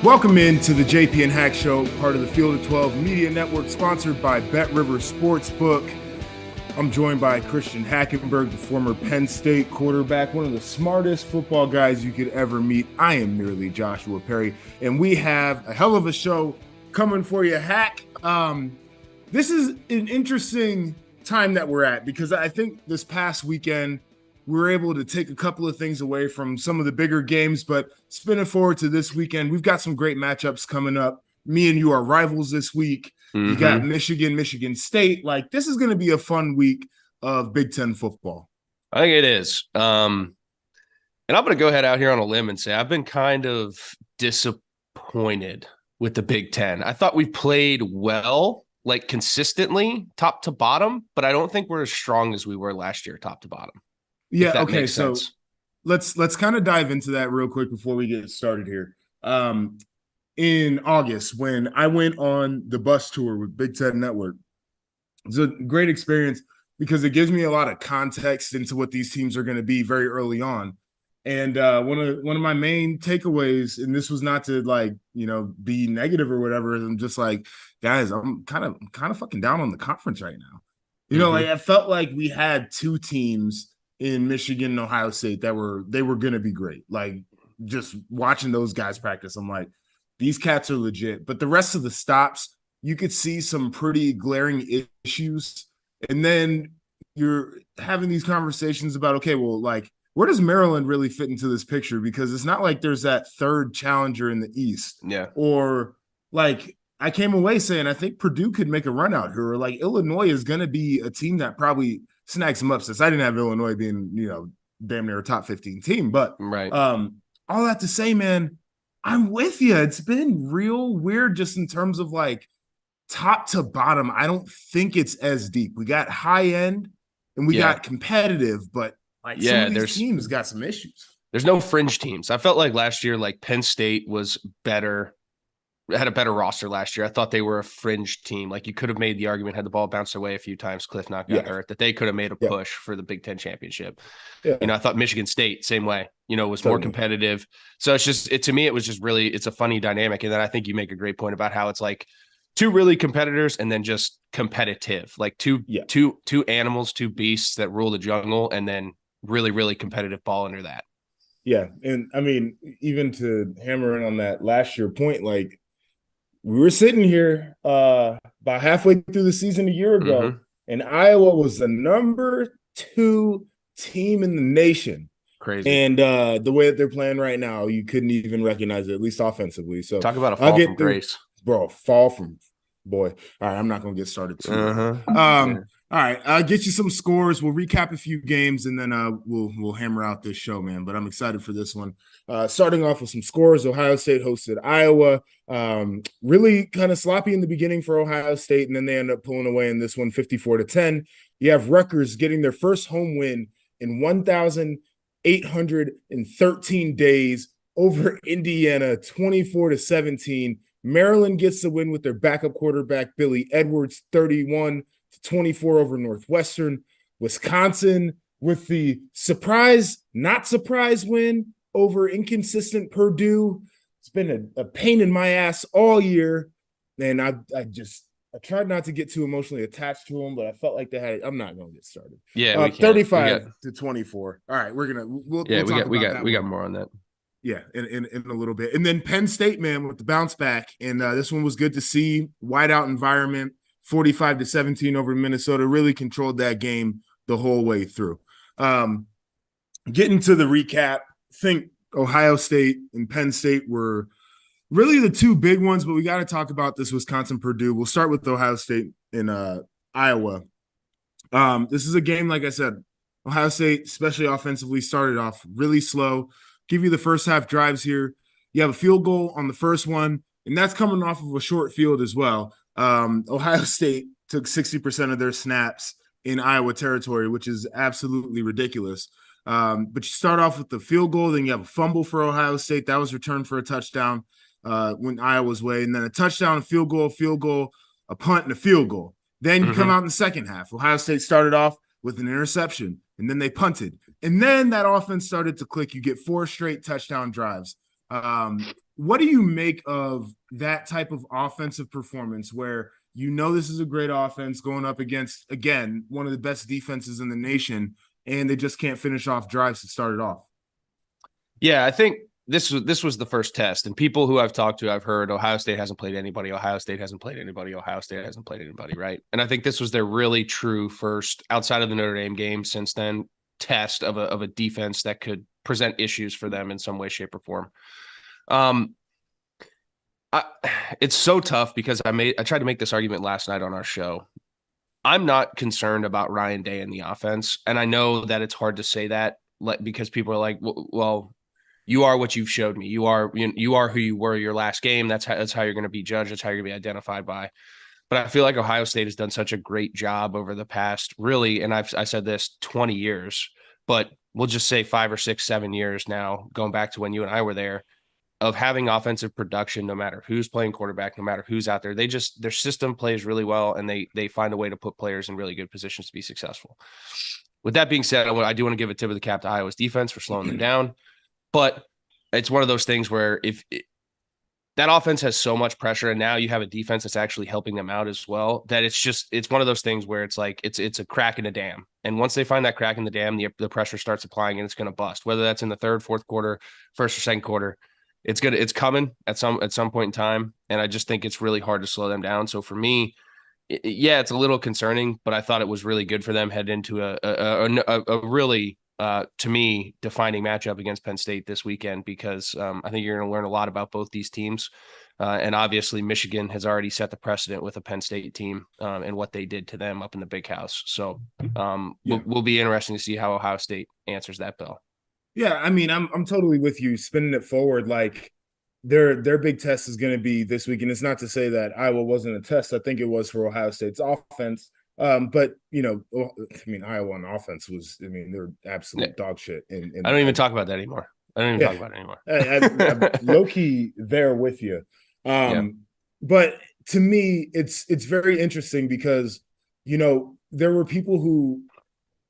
Welcome in to the JP and Hack Show, part of the Field of 12 Media Network, sponsored by Bet River Sportsbook. I'm joined by Christian Hackenberg, the former Penn State quarterback, one of the smartest football guys you could ever meet. I am merely Joshua Perry, and we have a hell of a show coming for you, Hack. This is an interesting time that we're at because I think this past weekend we were able to take a couple of things away from some of the bigger games, but spinning forward to this weekend, we've got some great matchups coming up. Me and you are rivals this week. You got Michigan State. Like, this is going to be a fun week of Big Ten football. I think it is. And I'm going to go ahead out here on a limb and say I've been kind of disappointed with the Big Ten. I thought we played well, like consistently, top to bottom, but I don't think we're as strong as we were last year, top to bottom. Yeah, okay, so let's kind of dive into that real quick before we get started here. In August, when I went on the bus tour with Big Ten Network, it was a great experience because it gives me a lot of context into what these teams are going to be very early on. And one of my main takeaways, and this was not to be negative or whatever, I'm just like, guys, I'm kind of fucking down on the conference right now. You know, like I felt like we had two teams in Michigan and Ohio State that were going to be great. Like, just watching those guys practice, I'm like, these cats are legit. But the rest of the stops, you could see some pretty glaring issues. And then you're having these conversations about, okay, well, like, where does Maryland really fit into this picture? Because it's not like there's that third challenger in the East. Yeah. Or, like, I came away saying I think Purdue could make a run out here. Or, like, Illinois is going to be a team that probably snags some upsets. I didn't have Illinois being, damn near a top 15 team. But all that to say, man, I'm with you. It's been real weird just in terms of, like, top to bottom. I don't think it's as deep. We got high end and we got competitive, but some of these teams got some issues. There's no fringe teams. I felt like last year, like Penn State was better, had a better roster last year. I thought they were a fringe team. Like, you could have made the argument, had the ball bounced away a few times, Cliff got hurt, that they could have made a push for the Big Ten championship. Yeah. I thought Michigan State, same way, was more competitive. So it's just, to me, it was just really, it's a funny dynamic. And then I think you make a great point about how it's like two really competitors and then just competitive, like two animals, two beasts that rule the jungle, and then really, really competitive ball under that. Yeah. And I mean, even to hammer in on that last year point, like, we were sitting here about halfway through the season a year ago, and Iowa was the number 2 team in the nation. Crazy. And the way that they're playing right now, you couldn't even recognize it, at least offensively. So talk about a fall from grace. Bro, fall from boy. All right, I'm not going to get started too. All right, I'll get you some scores. We'll recap a few games, and then we'll hammer out this show, man. But I'm excited for this one. Starting off with some scores, Ohio State hosted Iowa. Really kind of sloppy in the beginning for Ohio State, and then they end up pulling away in this one, 54-10. You have Rutgers getting their first home win in 1,813 days over Indiana, 24-17. Maryland gets the win with their backup quarterback, Billy Edwards, 31-24 over Northwestern. Wisconsin with the surprise, not surprise win over inconsistent Purdue. It's been a pain in my ass all year. And I tried not to get too emotionally attached to them, but I felt like they had it. I'm not going to get started. Yeah, 35-24. All right, we'll we got more on that. Yeah, in a little bit. And then Penn State, man, with the bounce back. And this one was good to see. Whiteout environment, 45-17 over Minnesota. Really controlled that game the whole way through. Getting to the recap, I think Ohio State and Penn State were really the two big ones, but we got to talk about this Wisconsin-Purdue. We'll start with Ohio State in Iowa. This is a game, like I said, Ohio State, especially offensively, started off really slow. Give you the first half drives here. You have a field goal on the first one, and that's coming off of a short field as well. Ohio State took 60% of their snaps in Iowa territory, which is absolutely ridiculous. But you start off with the field goal, then you have a fumble for Ohio State. That was returned for a touchdown, went Iowa's way, and then a touchdown, a field goal, a punt, and a field goal. Then you come out in the second half. Ohio State started off with an interception, and then they punted. And then that offense started to click. You get 4 straight touchdown drives. what do you make of that type of offensive performance where this is a great offense going up against, again, one of the best defenses in the nation, and they just can't finish off drives to start it off? Yeah, I think this was the first test, and people who I've talked to, I've heard Ohio State hasn't played anybody. Ohio State hasn't played anybody. Ohio State hasn't played anybody, right? And I think this was their really true first, outside of the Notre Dame game since then, test of a defense that could present issues for them in some way, shape, or form. It's so tough because I tried to make this argument last night on our show. I'm not concerned about Ryan Day in the offense, and I know that it's hard to say that because people are like, well, you are what you've showed me. You are who you were your last game. That's how you're going to be judged. That's how you're going to be identified by. But I feel like Ohio State has done such a great job over the past, really, and I said this 20 years, but we'll just say 5 or 6, 7 years now, going back to when you and I were there, of having offensive production, no matter who's playing quarterback, no matter who's out there. Their system plays really well, and they find a way to put players in really good positions to be successful. With that being said, I do want to give a tip of the cap to Iowa's defense for slowing them down. But it's one of those things where that offense has so much pressure, and now you have a defense that's actually helping them out as well, that it's one of those things where it's like it's a crack in a dam. And once they find that crack in the dam, the pressure starts applying and it's going to bust. Whether that's in the third, fourth quarter, first or second quarter, it's coming at some point in time. And I just think it's really hard to slow them down. So for me, yeah, it's a little concerning, but I thought it was really good for them heading into a really to me, defining matchup against Penn State this weekend, because I think you're going to learn a lot about both these teams. And obviously, Michigan has already set the precedent with a Penn State team and what they did to them up in the Big House. So we'll be interesting to see how Ohio State answers that bill. Yeah, I mean, I'm totally with you. Spinning it forward, like their big test is going to be this week, and it's not to say that Iowa wasn't a test. I think it was for Ohio State's offense. But Iowa on offense they're absolute dog shit. I don't even talk about that anymore. Talk about it anymore. I'm low key there with you. But to me, it's very interesting because, there were people who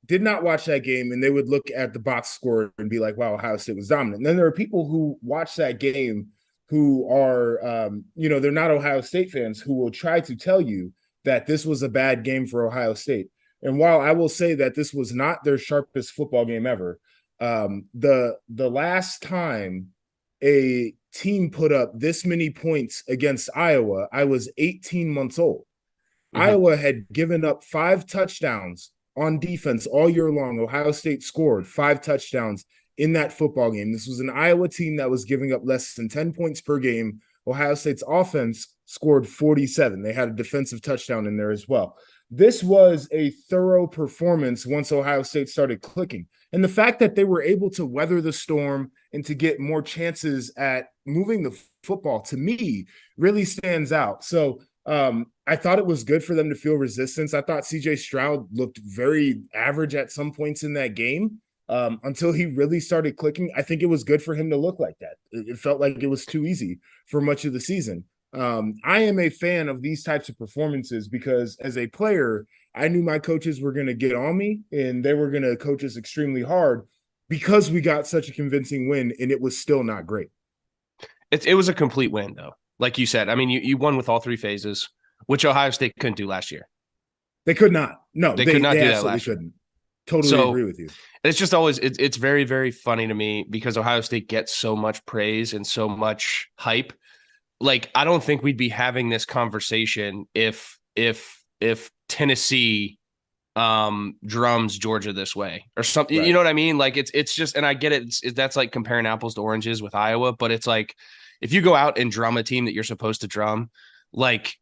did not watch that game and they would look at the box score and be like, wow, Ohio State was dominant. And then there are people who watch that game who are, they're not Ohio State fans, who will try to tell you that this was a bad game for Ohio State. And while I will say that this was not their sharpest football game ever, the last time a team put up this many points against Iowa, I was 18 months old. Mm-hmm. Iowa had given up 5 touchdowns on defense all year long. Ohio State scored 5 touchdowns in that football game. This was an Iowa team that was giving up less than 10 points per game. Ohio State's offense scored 47. They had a defensive touchdown in there as well. This was a thorough performance once Ohio State started clicking. And the fact that they were able to weather the storm and to get more chances at moving the football, to me, really stands out. So I thought it was good for them to feel resistance. I thought CJ Stroud looked very average at some points in that game. Until he really started clicking. I think it was good for him to look like that. It felt like it was too easy for much of the season. I am a fan of these types of performances because as a player, I knew my coaches were going to get on me and they were going to coach us extremely hard because we got such a convincing win, and it was still not great. It was a complete win, though. Like you said, I mean, you won with all 3 phases, which Ohio State couldn't do last year. They could not. No, they could not do that last year. Couldn't. Totally agree with you. It's just always it's very, very funny to me because Ohio State gets so much praise and so much hype. Like, I don't think we'd be having this conversation if Tennessee drums Georgia this way or something. Right. You know what I mean? Like it's just, and I get it. That's like comparing apples to oranges with Iowa, but it's like if you go out and drum a team that you're supposed to drum, like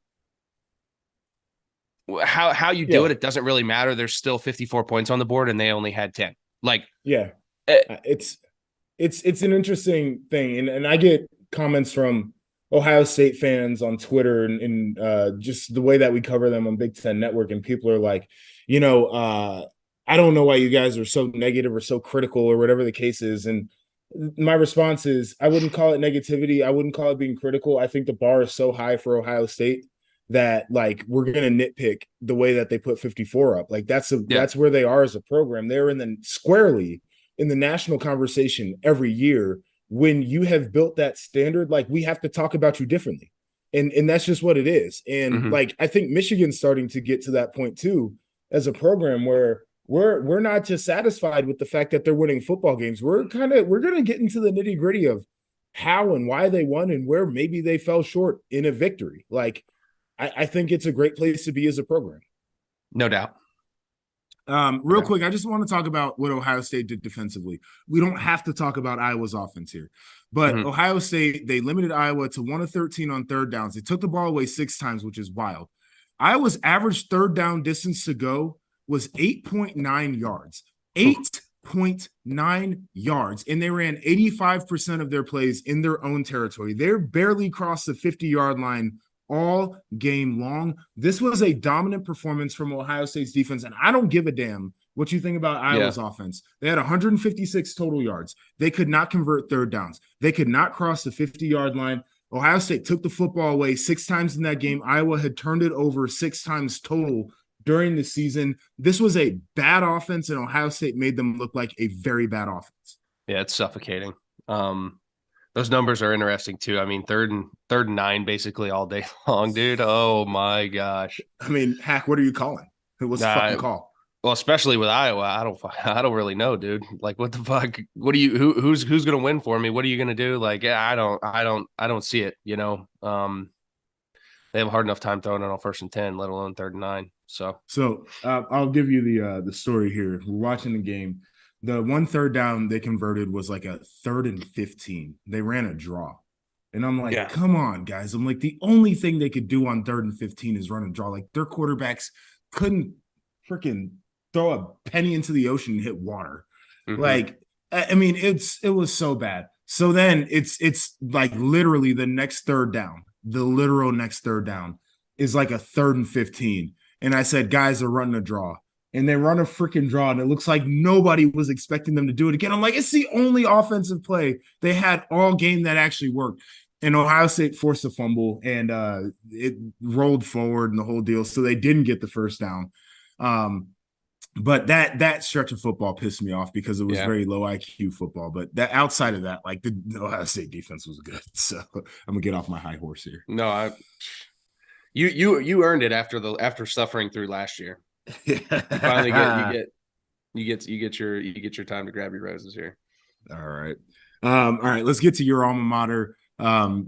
how you do it doesn't really matter. There's still 54 points on the board and they only had 10. Like, it's an interesting thing. And I get comments from Ohio State fans on Twitter and just the way that we cover them on Big Ten Network. And people are like, I don't know why you guys are so negative or so critical or whatever the case is. And my response is I wouldn't call it negativity. I wouldn't call it being critical. I think the bar is so high for Ohio State that like we're going to nitpick the way that they put 54 up. Like that's where they are as a program. They're squarely in the national conversation every year when you have built that standard, like we have to talk about you differently. And that's just what it is. And like I think Michigan's starting to get to that point too, as a program where we're not just satisfied with the fact that they're winning football games. We're gonna get into the nitty-gritty of how and why they won and where maybe they fell short in a victory. Like I think it's a great place to be as a program. No doubt. Real quick, I just want to talk about what Ohio State did defensively. We don't have to talk about Iowa's offense here, but Ohio State, they limited Iowa to 1 of 13 on third downs. They took the ball away 6 times, which is wild. Iowa's average third down distance to go was 8.9 yards. 8.9 yards. And they ran 85% of their plays in their own territory. They barely crossed the 50-yard line all game long. This was a dominant performance from Ohio State's defense, and I don't give a damn what you think about Iowa's offense. They had 156 total yards. They could not convert third downs. They could not cross the 50-yard line. Ohio State took the football away 6 times in that game. Iowa had turned it over 6 times total during the season. This was a bad offense, and Ohio State made them look like a very bad offense. Yeah, it's suffocating. Those numbers are interesting too. I mean, third and 9 basically all day long, dude. Oh my gosh. I mean, Hack, what are you calling? What's the fucking call? Well, especially with Iowa, I don't really know, dude. Like, what the fuck? What do you? Who's gonna win for me? What are you gonna do? Like, yeah, I don't see it. You know, they have a hard enough time throwing it on 1st and 10, let alone 3rd and 9. So I'll give you the story here. We're watching the game. The 1 third down they converted was like a 3rd and 15. They ran a draw. And I'm like, come on, guys. I'm like, the only thing they could do on 3rd and 15 is run a draw. Like, their quarterbacks couldn't freaking throw a penny into the ocean and hit water. Like, I mean, it was so bad. So then it's like literally the next third down, the literal next third down is like a 3rd and 15. And I said, guys are running a draw. And they run a freaking draw, and it looks like nobody was expecting them to do it again. I'm like, it's the only offensive play they had all game that actually worked. And Ohio State forced a fumble, and it rolled forward and the whole deal. So they didn't get the first down. But that stretch of football pissed me off because it was very low IQ football. But that outside of that, like the Ohio State defense was good. So I'm gonna get off my high horse here. No, you earned it after suffering through last year. You finally get your time to grab your roses here. All right. Let's get to your alma mater.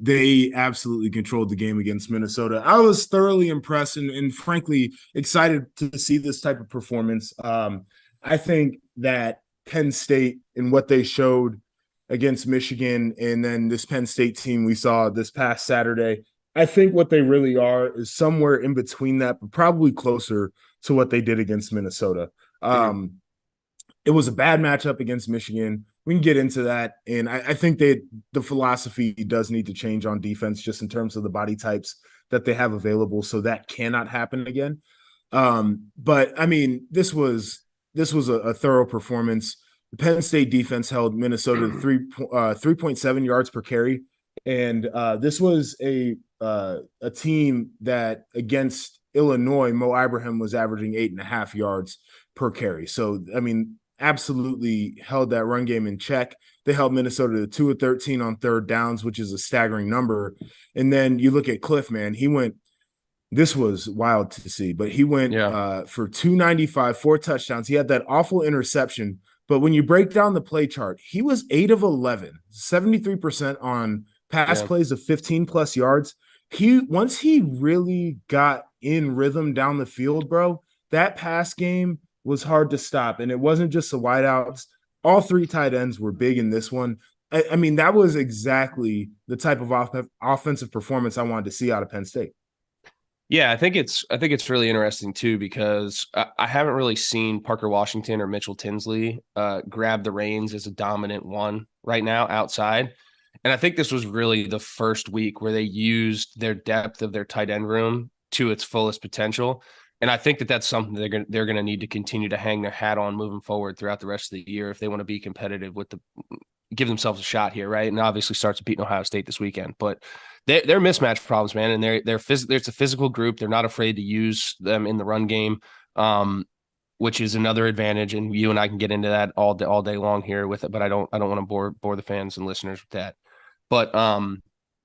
They absolutely controlled the game against Minnesota. I was thoroughly impressed and frankly excited to see this type of performance. I think that Penn State and what they showed against Michigan and then this Penn State team we saw this past Saturday, I think what they really are is somewhere in between that, but probably closer to what they did against Minnesota. It was a bad matchup against Michigan. We can get into that. And I think the philosophy does need to change on defense just in terms of the body types that they have available. So that cannot happen again. But I mean, this was a thorough performance. The Penn State defense held Minnesota to 3.7 yards per carry. And this was a team that against Illinois, Mo Ibrahim was averaging 8.5 yards per carry. So, I mean, absolutely held that run game in check. They held Minnesota to 2 of 13 on third downs, which is a staggering number. And then you look at Cliff, man, this was wild to see, but he went for 295, 4 touchdowns. He had that awful interception. But when you break down the play chart, he was 8 of 11, 73% on pass plays of 15 plus yards. Once he really got in rhythm down the field, bro, that pass game was hard to stop. And it wasn't just the wideouts. All 3 tight ends were big in this one. I mean, that was exactly the type of offensive performance I wanted to see out of Penn State. Yeah, I think it's really interesting too, because I haven't really seen Parker Washington or Mitchell Tinsley grab the reins as a dominant one right now outside. And I think this was really the first week where they used their depth of their tight end room to its fullest potential. And I think that's something they're going to need to continue to hang their hat on moving forward throughout the rest of the year if they want to be competitive give themselves a shot here, right? And obviously starts beating Ohio State this weekend. But they're mismatch problems, man, and it's a physical group. They're not afraid to use them in the run game. which is another advantage. And you and I can get into that all day long here with it, but I don't want to bore the fans and listeners with that. But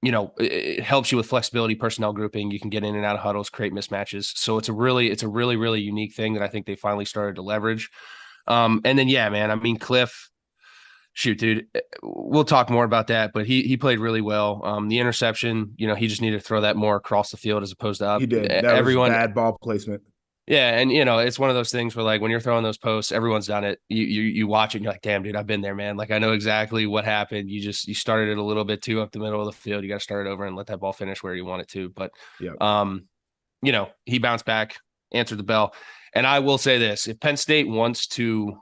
it helps you with flexibility, personnel grouping. You can get in and out of huddles, create mismatches. So it's a really unique thing that I think they finally started to leverage. And then, yeah, man, I mean, Cliff, shoot, dude, we'll talk more about that, but he played really well. The interception, he just needed to throw that more across the field as opposed to up. He did. That was bad ball placement. Yeah, and it's one of those things where, like, when you're throwing those posts, everyone's done it. You watch it and you're like, damn, dude, I've been there, man. Like, I know exactly what happened. You started it a little bit too up the middle of the field. You got to start it over and let that ball finish where you want it to. But he bounced back, answered the bell. And I will say this: if Penn State wants to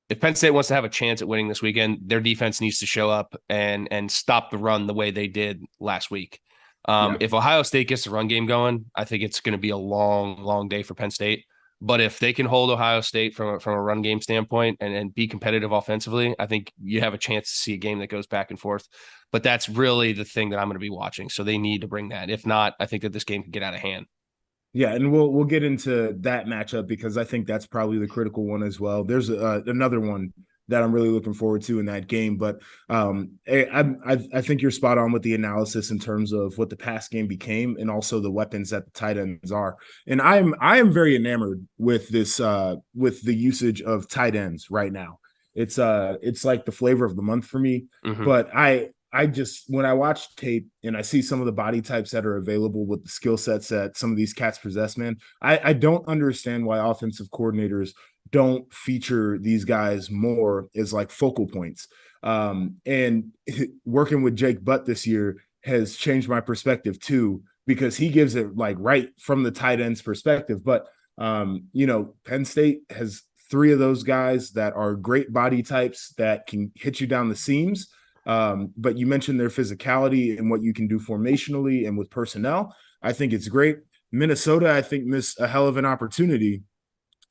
have a chance at winning this weekend, their defense needs to show up and stop the run the way they did last week. If Ohio State gets the run game going, I think it's going to be a long, long day for Penn State. But if they can hold Ohio State from a run game standpoint and be competitive offensively, I think you have a chance to see a game that goes back and forth. But that's really the thing that I'm going to be watching. So they need to bring that. If not, I think that this game could get out of hand. Yeah, and we'll get into that matchup because I think that's probably the critical one as well. There's another one that I'm really looking forward to in that game, but I think you're spot on with the analysis in terms of what the pass game became and also the weapons that the tight ends are. And I am very enamored with this with the usage of tight ends right now. It's like the flavor of the month for me. Mm-hmm. But I just, when I watch tape and I see some of the body types that are available with the skill sets that some of these cats possess, man, I don't understand why offensive coordinators don't feature these guys more as like focal points. And working with Jake Butt this year has changed my perspective too, because he gives it like right from the tight end's perspective. But, Penn State has 3 of those guys that are great body types that can hit you down the seams. But you mentioned their physicality and what you can do formationally and with personnel. I think it's great. Minnesota, I think, missed a hell of an opportunity.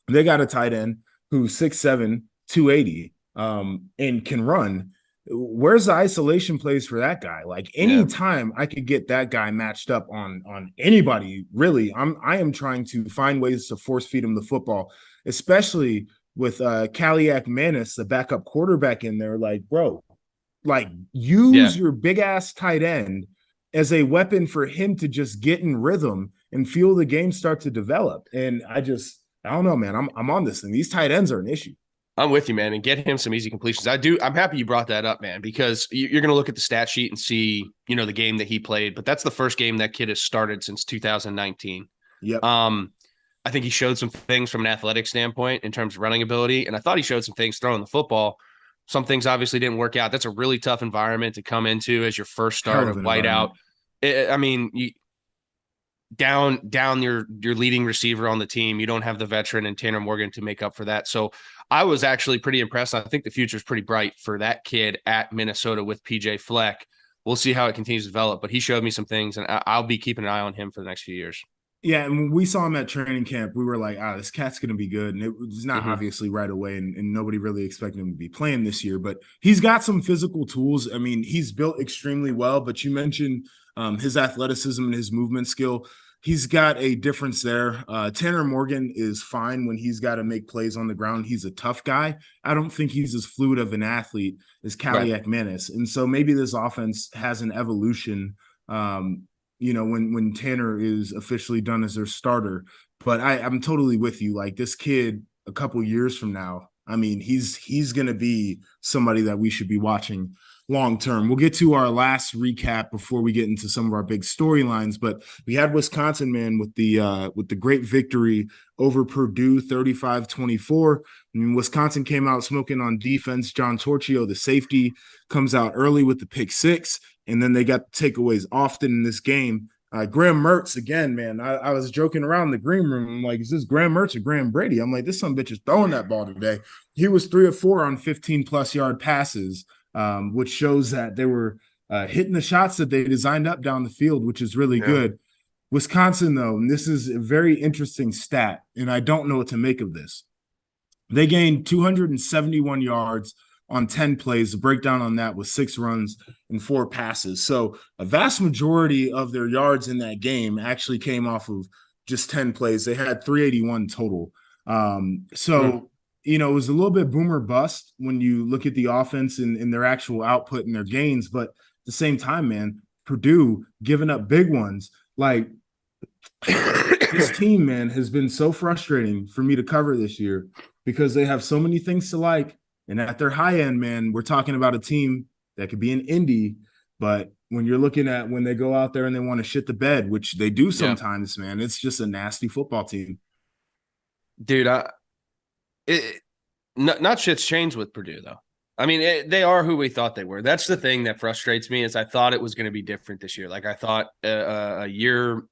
They got a tight end who's 6'7", 280, and can run. Where's the isolation plays for that guy? Like anytime I could get that guy matched up on anybody, really, I am trying to find ways to force feed him the football, especially with Kaliak Manis, the backup quarterback in there. Like, bro, like use your big ass tight end as a weapon for him to just get in rhythm and feel the game start to develop. And I don't know, man. I'm on this thing. These tight ends are an issue. I'm with you, man, and get him some easy completions. I'm happy you brought that up, man, because you're going to look at the stat sheet and see, the game that he played, but that's the first game that kid has started since 2019. Yep. I think he showed some things from an athletic standpoint in terms of running ability, and I thought he showed some things throwing the football. Some things obviously didn't work out. That's a really tough environment to come into as your first start of whiteout. Down your leading receiver on the team. You don't have the veteran and Tanner Morgan to make up for that. So I was actually pretty impressed. I think the future is pretty bright for that kid at Minnesota with PJ Fleck. We'll see how it continues to develop, but he showed me some things, and I'll be keeping an eye on him for the next few years. Yeah, and when we saw him at training camp, we were like, this cat's going to be good. And it was not obviously right away, and nobody really expected him to be playing this year. But he's got some physical tools. I mean, he's built extremely well, but you mentioned his athleticism and his movement skill. He's got a difference there. Tanner Morgan is fine when he's got to make plays on the ground. He's a tough guy. I don't think he's as fluid of an athlete as Kaliak Manis. And so maybe this offense has an evolution when Tanner is officially done as their starter. But I'm totally with you. Like, this kid a couple years from now, I mean, he's going to be somebody that we should be watching long term. We'll get to our last recap before we get into some of our big storylines. But we had Wisconsin, man, with the great victory over Purdue, 35-24. I mean, Wisconsin came out smoking on defense. John Torchio, the safety, comes out early with the pick 6. And then they got takeaways often in this game. Graham Mertz, again, man, I was joking around in the green room. I'm like, is this Graham Mertz or Graham Brady? I'm like, this son bitch is throwing that ball today. He was 3 of 4 on 15-plus yard passes, which shows that they were hitting the shots that they designed up down the field, which is really good. Wisconsin, though, and this is a very interesting stat, and I don't know what to make of this. They gained 271 yards on 10 plays. The breakdown on that was 6 runs and 4 passes. So a vast majority of their yards in that game actually came off of just 10 plays. They had 381 total. It was a little bit boomer bust when you look at the offense and their actual output and their gains. But at the same time, man, Purdue giving up big ones. Like, this team, man, has been so frustrating for me to cover this year because they have so many things to like. And at their high end, man, we're talking about a team that could be an indie. But when you're looking at when they go out there and they want to shit the bed, which they do sometimes, man, it's just a nasty football team. Dude, not shit's changed with Purdue, though. I mean, they are who we thought they were. That's the thing that frustrates me is I thought it was going to be different this year. Like I thought a year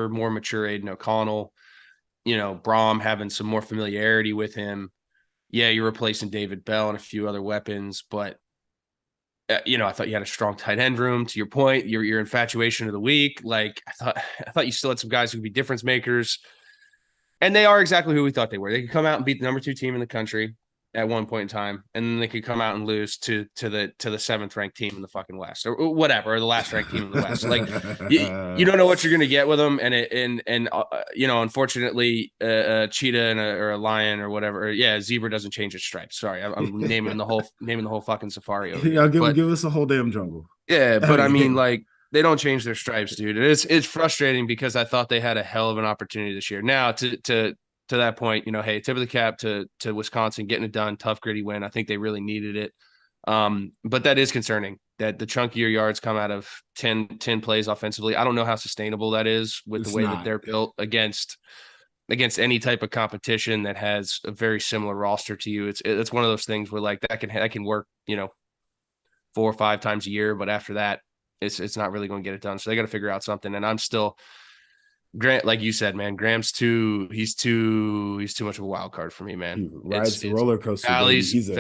more mature Aiden O'Connell, Braum having some more familiarity with him. Yeah, you're replacing David Bell and a few other weapons, but I thought you had a strong tight end room. To your point, your infatuation of the week. Like I thought you still had some guys who could be difference makers, and they are exactly who we thought they were. They could come out and beat the number 2 team in the country at one point in time, and then they could come out and lose to the 7th ranked team in the fucking West or whatever, or the last ranked team in the West. Like you don't know what you're going to get with them, and unfortunately, a cheetah or a lion or whatever, a zebra doesn't change its stripes. Sorry, I'm naming the whole fucking safari over here. Give us a whole damn jungle. Yeah, but I mean, like they don't change their stripes, dude. It's frustrating because I thought they had a hell of an opportunity this year. Now to that point, hey, tip of the cap to Wisconsin getting it done, tough, gritty win. I think they really needed it. But that is concerning that the chunkier yards come out of 10 plays offensively. I don't know how sustainable that is with the way that they're built against any type of competition that has a very similar roster to you. It's one of those things where like that can work, 4 or 5 times a year, but after that, it's not really going to get it done. So they got to figure out something. And I'm still Grant, like you said, man, Graham's he's too much of a wild card for me, man. He rides the roller coaster. Valleys and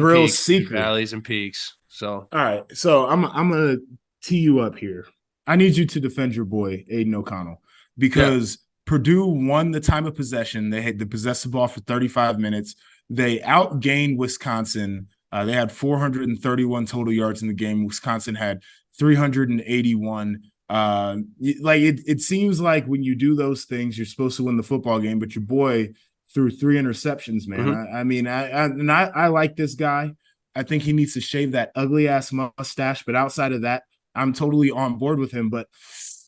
peaks, valleys and peaks. So, all right. So I'm gonna tee you up here. I need you to defend your boy Aiden O'Connell because Purdue won the time of possession. They possessed the ball for 35 minutes. They outgained Wisconsin. They had 431 total yards in the game. Wisconsin had 381. It seems like when you do those things, you're supposed to win the football game, but your boy threw 3 interceptions, man. Mm-hmm. I like this guy. I think he needs to shave that ugly ass mustache, but outside of that, I'm totally on board with him. But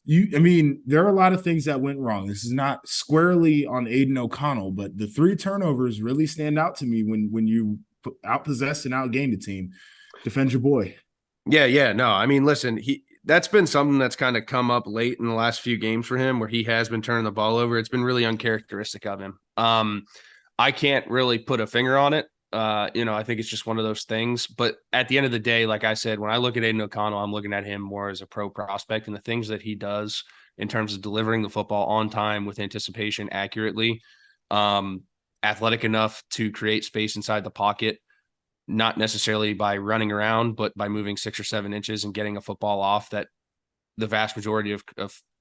there are a lot of things that went wrong. This is not squarely on Aiden O'Connell, but the 3 turnovers really stand out to me when you outpossessed and outgained a team. Defend your boy. Yeah. No, I mean, listen, that's been something that's kind of come up late in the last few games for him where he has been turning the ball over. It's been really uncharacteristic of him. I can't really put a finger on it. I think it's just one of those things. But at the end of the day, like I said, when I look at Aiden O'Connell, I'm looking at him more as a pro prospect, and the things that he does in terms of delivering the football on time with anticipation accurately, athletic enough to create space inside the pocket, not necessarily by running around, but by moving 6 or 7 inches and getting a football off that the vast majority of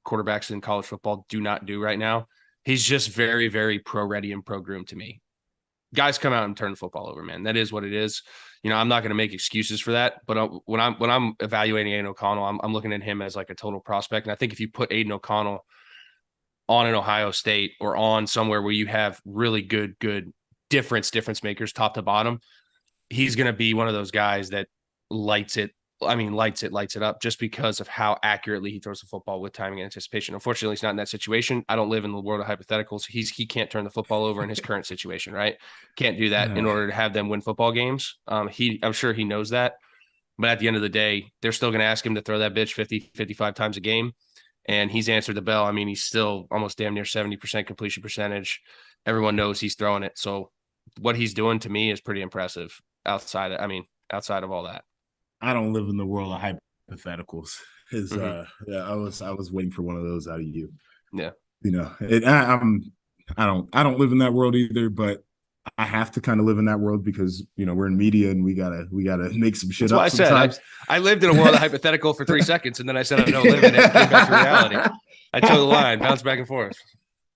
quarterbacks in college football do not do right now. He's just very, very pro-ready and pro-groomed to me. Guys come out and turn the football over, man. That is what it is. I'm not going to make excuses for that. But when I'm evaluating Aiden O'Connell, I'm looking at him as like a total prospect. And I think if you put Aiden O'Connell on an Ohio State or on somewhere where you have really good difference makers top to bottom, he's going to be one of those guys that lights it up just because of how accurately he throws the football with timing and anticipation. Unfortunately, he's not in that situation. I don't live in the world of hypotheticals. He can't turn the football over in his current situation, right? Can't do that in order to have them win football games. I'm sure he knows that. But at the end of the day, they're still going to ask him to throw that bitch 50, 55 times a game. And he's answered the bell. I mean, he's still almost damn near 70% completion percentage. Everyone knows he's throwing it. So what he's doing to me is pretty impressive outside of all that. I don't live in the world of hypotheticals. I was waiting for one of those out of you. Yeah. I don't live in that world either, but I have to kind of live in that world because we're in media and we gotta make some shit up. That's what I said. I lived in a world of hypothetical for 3 seconds, and then I said I don't live in it. And came back to reality. I chose the line, bounced back and forth.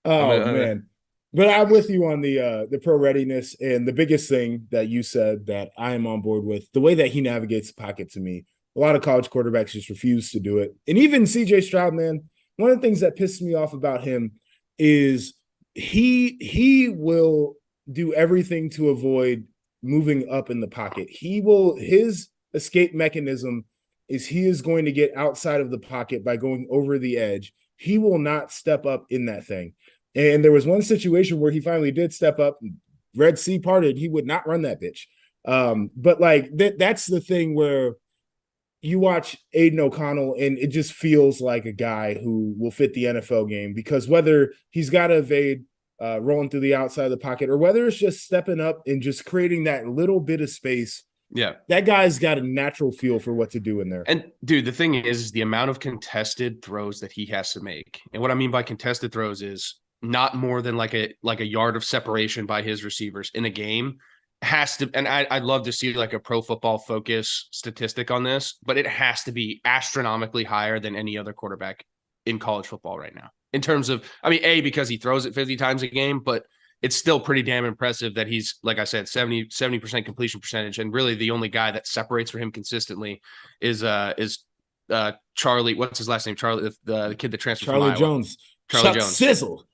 Man. But I'm with you on the pro readiness, and the biggest thing that you said that I am on board with, the way that he navigates the pocket to me. A lot of college quarterbacks just refuse to do it. And even CJ Stroud, man, one of the things that pisses me off about him is he will do everything to avoid moving up in the pocket. His escape mechanism is he is going to get outside of the pocket by going over the edge. He will not step up in that thing. And there was one situation where he finally did step up, Red Sea parted, he would not run that bitch. But like that's the thing where you watch Aiden O'Connell and it just feels like a guy who will fit the NFL game, because whether he's got to evade rolling through the outside of the pocket or whether it's just stepping up and just creating that little bit of space, that guy's got a natural feel for what to do in there. And dude, the thing is the amount of contested throws that he has to make. And what I mean by contested throws is not more than like a yard of separation by his receivers in a game. Has to, and I'd love to see like a Pro Football Focus statistic on this, but it has to be astronomically higher than any other quarterback in college football right now. In terms of, I mean, because he throws it 50 times a game, but it's still pretty damn impressive that he's, like I said, 70% completion percentage. And really the only guy that separates for him consistently is Charlie, what's his last name? Charlie, the kid that transferred Charlie from Iowa. Jones. Charlie Jones. Sizzle.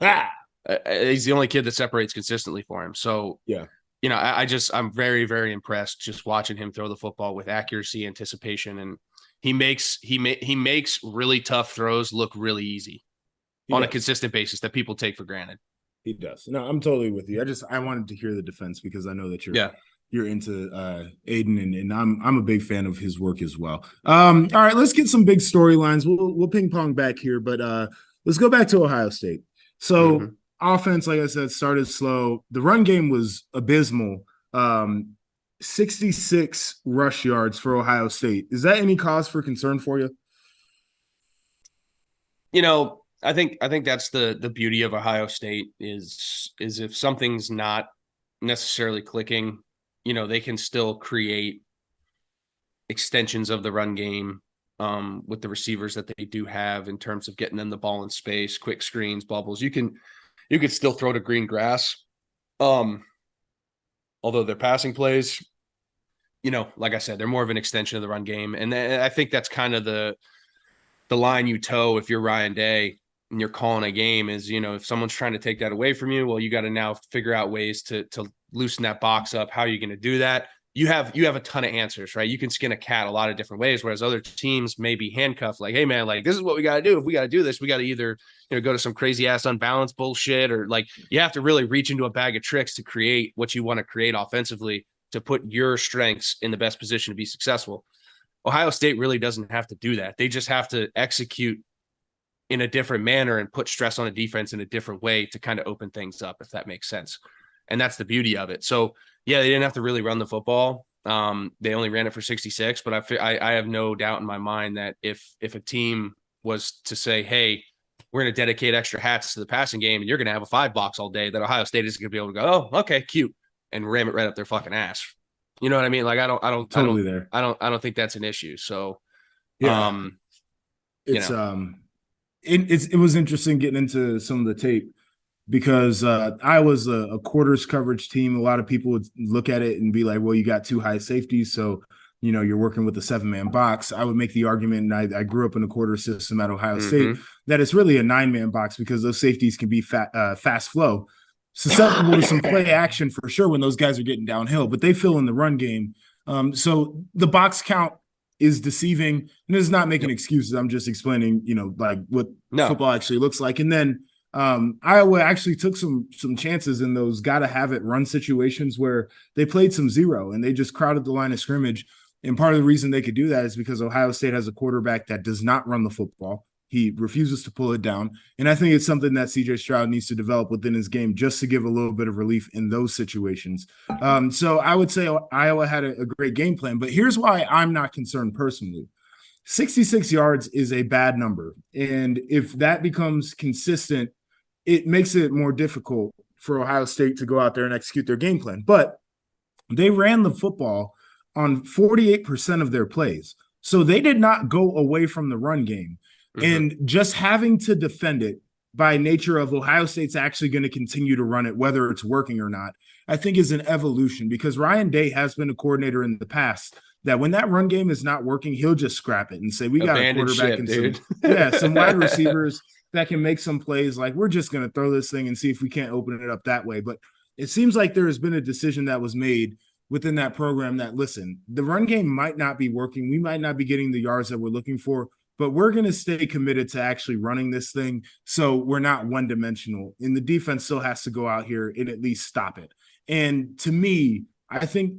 He's the only kid that separates consistently for him. So, yeah. You know, I'm very, very impressed just watching him throw the football with accuracy, anticipation, and he makes really tough throws look really easy on a consistent basis that people take for granted. He does. No, I'm totally with you. I wanted to hear the defense because I know that you're into Aiden, and I'm a big fan of his work as well. All right, let's get some big storylines. We'll ping pong back here, but let's go back to Ohio State. So. Offense, like I said, started slow. The run game was abysmal. 66 rush yards for Ohio State. Is that any cause for concern for you? You know, I think that's the beauty of Ohio State is if something's not necessarily clicking, you know, they can still create extensions of the run game with the receivers that they do have in terms of getting them the ball in space, quick screens, bubbles. You could still throw to green grass. Although their passing plays, you know, like I said, they're more of an extension of the run game. And I think that's kind of the line you toe if you're Ryan Day and you're calling a game is, you know, if someone's trying to take that away from you, well, you got to now figure out ways to loosen that box up. How are you going to do that? You have a ton of answers, right? You can skin a cat a lot of different ways, whereas other teams may be handcuffed like, hey man, like this is what we got to do. If we got to do this, we got to either, you know, go to some crazy ass unbalanced bullshit, or like you have to really reach into a bag of tricks to create what you want to create offensively to put your strengths in the best position to be successful. Ohio State really doesn't have to do that. They just have to execute in a different manner and put stress on a defense in a different way to kind of open things up, if that makes sense. And that's the beauty of it. So yeah, they didn't have to really run the football. They only ran it for 66, but I have no doubt in my mind that if a team was to say, hey, we're going to dedicate extra hats to the passing game and you're going to have a 5 box all day, that Ohio State isn't going to be able to go, oh, okay, cute, and ram it right up their fucking ass. You know what I mean? Like I don't think that's an issue. So yeah, it was interesting getting into some of the tape, because I was a quarters coverage team. A lot of people would look at it and be like, well, you got 2 high safeties, so, you know, you're working with a 7-man box. I would make the argument, and I grew up in a quarter system at Ohio State, that it's really a 9-man box, because those safeties can be fast flow, susceptible to some play action for sure when those guys are getting downhill, but they fill in the run game. So the box count is deceiving, and it's not making excuses. I'm just explaining, you know, like what football actually looks like. And then Iowa actually took some chances in those gotta have it run situations where they played some zero and they just crowded the line of scrimmage. And part of the reason they could do that is because Ohio State has a quarterback that does not run the football. He refuses to pull it down. And I think it's something that CJ Stroud needs to develop within his game just to give a little bit of relief in those situations. So I would say Iowa had a great game plan, but here's why I'm not concerned personally. 66 yards is a bad number. And if that becomes consistent, it makes it more difficult for Ohio State to go out there and execute their game plan. But they ran the football on 48% of their plays. So they did not go away from the run game. And just having to defend it by nature of Ohio State's actually going to continue to run it, whether it's working or not, I think is an evolution, because Ryan Day has been a coordinator in the past that when that run game is not working, he'll just scrap it and say, we got a quarterback and some wide receivers that can make some plays. Like, we're just going to throw this thing and see if we can't open it up that way. But it seems like there has been a decision that was made within that program that, listen, the run game might not be working. We might not be getting the yards that we're looking for, but we're going to stay committed to actually running this thing so we're not one-dimensional. And the defense still has to go out here and at least stop it. And to me, I think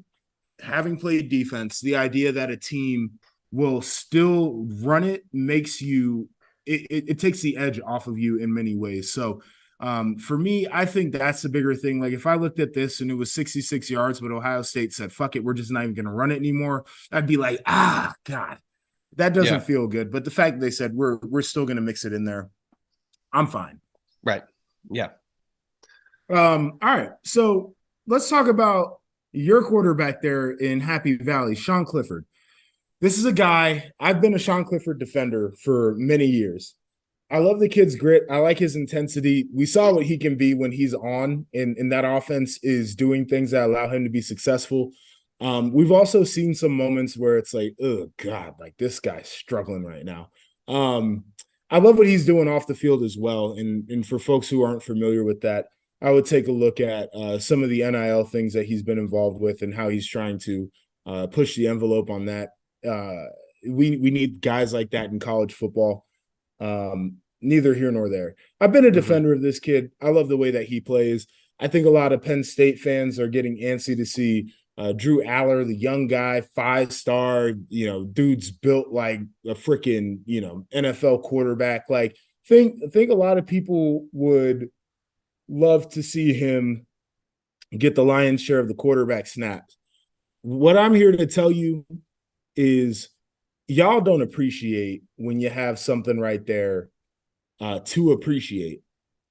having played defense, the idea that a team will still run it makes you it takes the edge off of you in many ways. So for me, I think that's the bigger thing. Like, if I looked at this and it was 66 yards, but Ohio State said, fuck it, we're just not even going to run it anymore, I'd be like, God, that doesn't feel good. But the fact that they said we're still going to mix it in there, I'm fine. Right. Yeah. All right. So let's talk about your quarterback there in Happy Valley, Sean Clifford. This is a guy, I've been a Sean Clifford defender for many years. I love the kid's grit. I like his intensity. We saw what he can be when he's on, and that offense is doing things that allow him to be successful. We've also seen some moments where it's like, oh, God, like, this guy's struggling right now. I love what he's doing off the field as well. And for folks who aren't familiar with that, I would take a look at some of the NIL things that he's been involved with and how he's trying to push the envelope on that. We need guys like that in college football. Neither here nor there. I've been a defender of this kid. I love the way that he plays. I think a lot of Penn State fans are getting antsy to see Drew Aller, the young guy, 5-star, dude's built like a freaking, NFL quarterback. Like, think a lot of people would love to see him get the lion's share of the quarterback snaps. What I'm here to tell you is y'all don't appreciate when you have something right there to appreciate.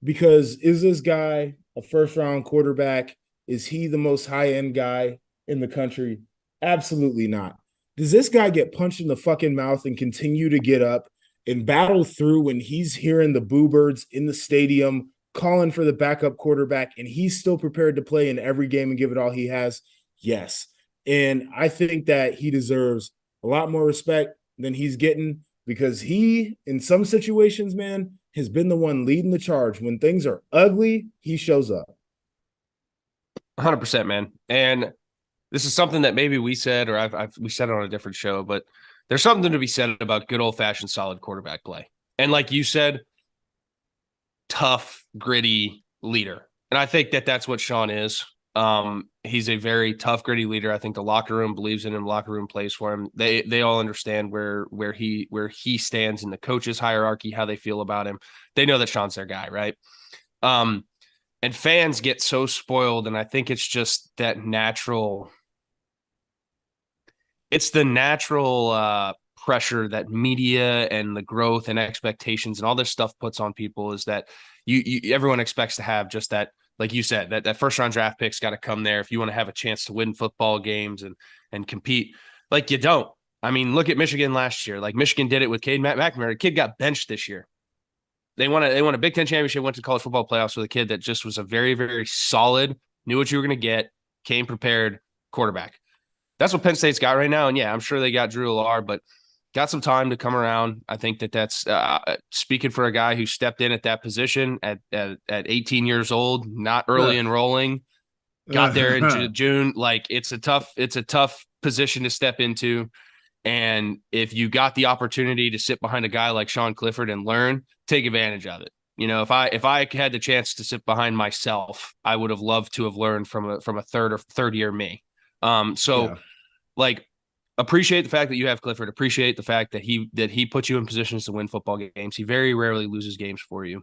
Because is this guy a first-round quarterback? Is he the most high-end guy in the country? Absolutely not. Does this guy get punched in the fucking mouth and continue to get up and battle through when he's hearing the boo birds in the stadium calling for the backup quarterback, and he's still prepared to play in every game and give it all he has? Yes. And I think that he deserves a lot more respect than he's getting, because he, in some situations, man, has been the one leading the charge. When things are ugly, he shows up. 100%, man. And this is something that maybe we said, or we said it on a different show, but there's something to be said about good old-fashioned solid quarterback play. And like you said, tough, gritty leader. And I think that that's what Sean is. He's a very tough, gritty leader. I think the locker room believes in him, locker room plays for him. They all understand where he stands in the coaches hierarchy, how they feel about him. They know that Sean's their guy, right? And fans get so spoiled, and I think it's just that natural. It's the natural pressure that media and the growth and expectations and all this stuff puts on people, is that everyone expects to have just that. Like you said, that first round draft pick's got to come there if you want to have a chance to win football games and compete. Like, you don't. I mean, look at Michigan last year. Like, Michigan did it with Cade McNamara. The kid got benched this year. They won a Big Ten championship, went to college football playoffs with a kid that just was a very, very solid, knew what you were going to get, came prepared quarterback. That's what Penn State's got right now. And yeah, I'm sure they got Drew Aller, but got some time to come around. I think that's speaking for a guy who stepped in at that position at 18 years old, not early enrolling, got there in June. Like, it's a tough position to step into. And if you got the opportunity to sit behind a guy like Sean Clifford and learn, take advantage of it. If I had the chance to sit behind myself, I would have loved to have learned from a third year me. Appreciate the fact that you have Clifford. Appreciate the fact that he puts you in positions to win football games. He very rarely loses games for you.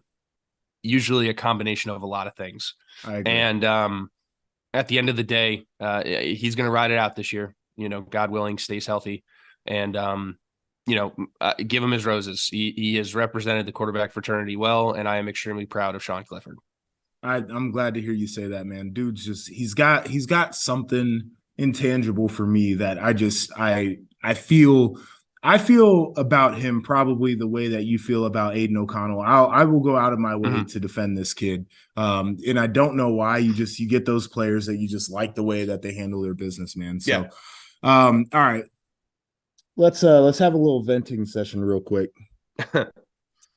Usually a combination of a lot of things. I agree. And at the end of the day, he's going to ride it out this year. God willing, stays healthy, and give him his roses. He has represented the quarterback fraternity well, and I am extremely proud of Sean Clifford. I'm glad to hear you say that, man. Dude's just he's got something intangible for me that I feel about him probably the way that you feel about Aiden O'Connell. I will go out of my way to defend this kid. And I don't know why. You get those players that you just like the way that they handle their business, man. So all right. Let's have a little venting session real quick.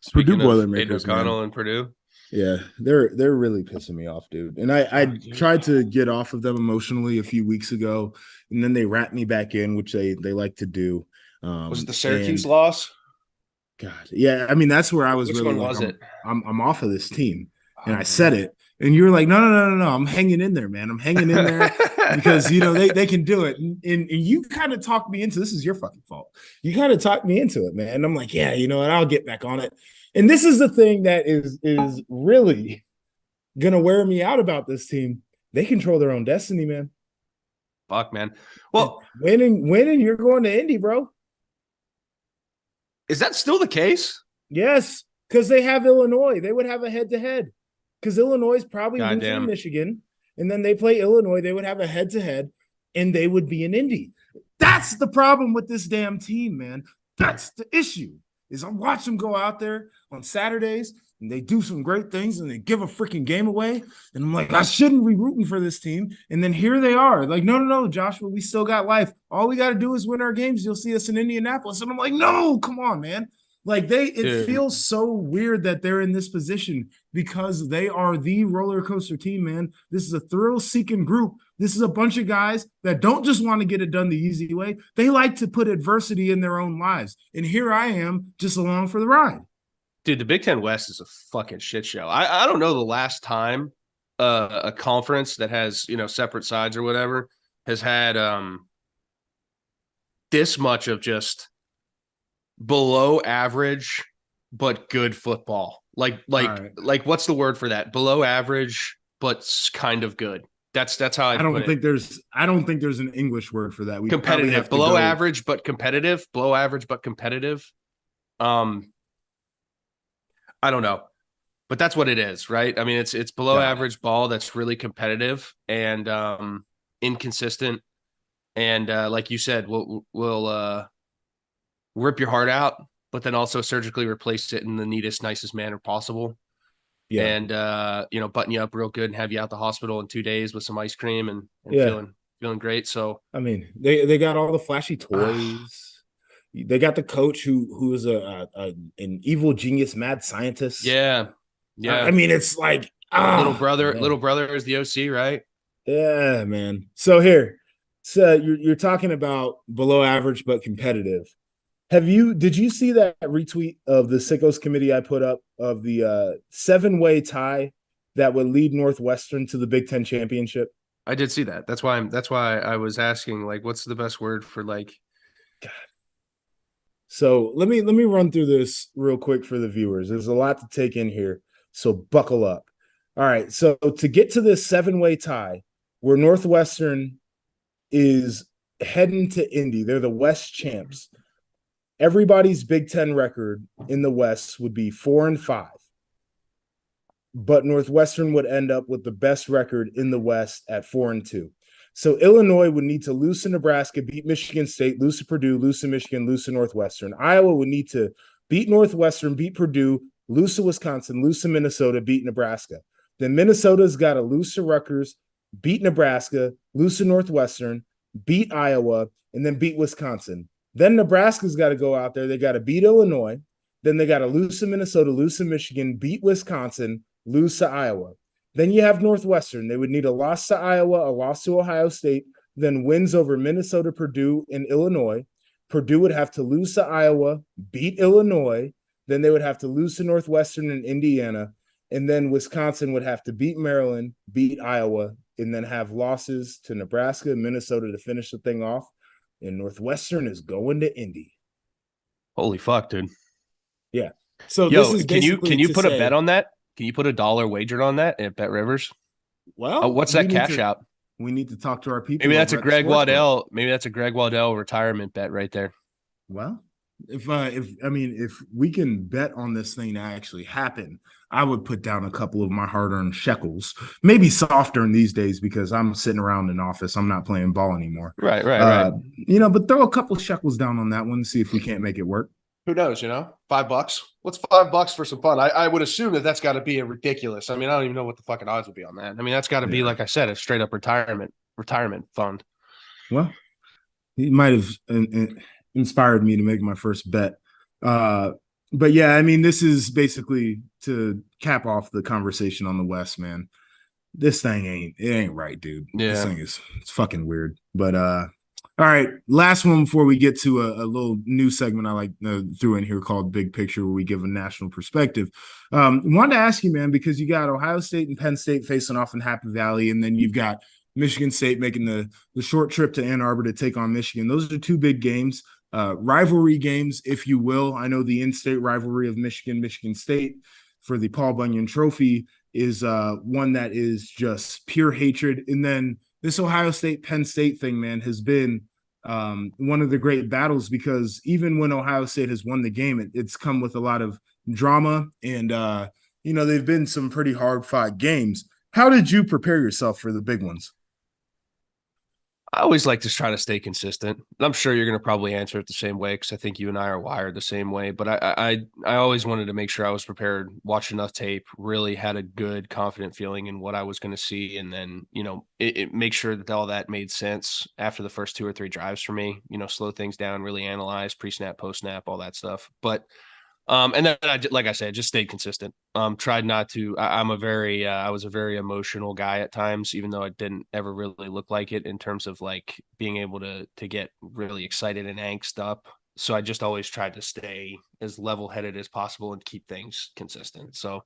Purdue Speaking of Aiden Boilermakers, man. O'Connell and Purdue. Yeah, they're really pissing me off, dude. And I tried to get off of them emotionally a few weeks ago, and then they wrapped me back in, which they like to do. Was it the Syracuse And loss? God, yeah, I mean that's where I was Which really one like, was it? I'm off of this team, and I said Oh, it, and you were like, no, I'm hanging in there, man. I'm hanging in there because they can do it, and you kind of talked me into this. Is your fucking fault. You kind of talked me into it, man. And I'm like, yeah, you know what? I'll get back on it. And this is the thing that is really gonna wear me out about this team. They control their own destiny, man. fuck, man. Well, winning, you're going to Indy, bro. is that still the case? Yes, because they have Illinois. They would have a head-to-head. Because Illinois is probably losing to Michigan, and then they play Illinois. They would have a head-to-head, and they would be in Indy. That's the problem with this damn team, man. That's the issue. Is I watch them go out there on Saturdays and they do some great things and they give a freaking game away. And I'm like, I shouldn't be rooting for this team. And then here they are. Like, no, Joshua, we still got life. All we got to do is win our games. You'll see us in Indianapolis. And I'm like, no, come on, man. Like it feels so weird that they're in this position because they are the roller coaster team, man. This is a thrill-seeking group. This is a bunch of guys that don't just want to get it done the easy way. They like to put adversity in their own lives. And here I am just along for the ride. Dude, the Big Ten West is a fucking shit show. I don't know the last time a conference that has, separate sides or whatever has had this much of just below average but good football. Like what's the word for that? Below average but kind of good. That's how I don't think there's an English word for that. Competitive. Below average but competitive. Below average but competitive. I don't know, but that's what it is, right? I mean, it's below average ball that's really competitive and inconsistent, and like you said, we'll rip your heart out, but then also surgically replace it in the neatest, nicest manner possible. Yeah, and button you up real good and have you out the hospital in 2 days with some ice cream and feeling great. So I mean, they got all the flashy toys. They got the coach who is an evil genius, mad scientist. Yeah. I mean, it's like little brother is the OC, right? Yeah, man. So you're talking about below average but competitive. Did you see that retweet of the Sickos committee I put up of the 7-way tie that would lead Northwestern to the Big Ten championship? I did see that. That's why I was asking, like, what's the best word for like. God. So let me run through this real quick for the viewers. There's a lot to take in here, so buckle up. All right, so to get to this 7-way tie, where Northwestern is heading to Indy, they're the West champs. Everybody's Big Ten record in the West would be 4-5, but Northwestern would end up with the best record in the West at 4-2. So Illinois would need to lose to Nebraska, beat Michigan State, lose to Purdue, lose to Michigan, lose to Northwestern. Iowa would need to beat Northwestern, beat Purdue, lose to Wisconsin, lose to Minnesota, beat Nebraska. Then Minnesota's got to lose to Rutgers, beat Nebraska, lose to Northwestern, beat Iowa, and then beat Wisconsin. Then Nebraska's got to go out there. They got to beat Illinois. Then they got to lose to Minnesota, lose to Michigan, beat Wisconsin, lose to Iowa. Then you have Northwestern. They would need a loss to Iowa, a loss to Ohio State, then wins over Minnesota, Purdue, and Illinois. Purdue would have to lose to Iowa, beat Illinois. Then they would have to lose to Northwestern and Indiana. And then Wisconsin would have to beat Maryland, beat Iowa, and then have losses to Nebraska and Minnesota to finish the thing off. And Northwestern is going to Indy. Holy fuck, dude. Yeah. So this is can you put a bet on that? Can you put $1 wagered on that at Bet Rivers? Well, what's that cash out? We need to talk to our people. Maybe that's a Greg Waddell. Maybe that's a Greg Waddell retirement bet right there. Well, if we can bet on this thing to actually happen, I would put down a couple of my hard-earned shekels. Maybe softer in these days because I'm sitting around in office. I'm not playing ball anymore. Right. But throw a couple of shekels down on that one and see if we can't make it work. Who knows, $5. What's $5 for some fun? I would assume that's got to be a ridiculous. I mean, I don't even know what the fucking odds would be on that. I mean, that's got to be, like I said, a straight up retirement fund. Well, he might have inspired me to make my first bet. But yeah, I mean, this is basically to cap off the conversation on the West, man. This thing ain't right, dude. This Yeah. thing is it's fucking weird. But all right, last one before we get to a little new segment I like threw in here called Big Picture, where we give a national perspective. Wanted to ask you, man, because you got Ohio State and Penn State facing off in Happy Valley, and then you've got Michigan State making the short trip to Ann Arbor to take on Michigan. Those are two big games, rivalry games, if you will. I know the in-state rivalry of Michigan State for the Paul Bunyan Trophy is one that is just pure hatred. And then this Ohio State Penn State thing, man, has been one of the great battles, because even when Ohio State has won the game, it's come with a lot of drama, and they've been some pretty hard fought games. How did you prepare yourself for the big ones? I always like to try to stay consistent. I'm sure you're going to probably answer it the same way because I think you and I are wired the same way. But I always wanted to make sure I was prepared, watched enough tape, really had a good, confident feeling in what I was going to see, and then it make sure that all that made sense after the first 2 or 3 drives for me. Slow things down, really analyze pre-snap, post-snap, all that stuff. But and then like I said, just stayed consistent. Tried not to. I was a very emotional guy at times, even though I didn't ever really look like it in terms of like being able to get really excited and angst up. So I just always tried to stay as level headed as possible and keep things consistent. So,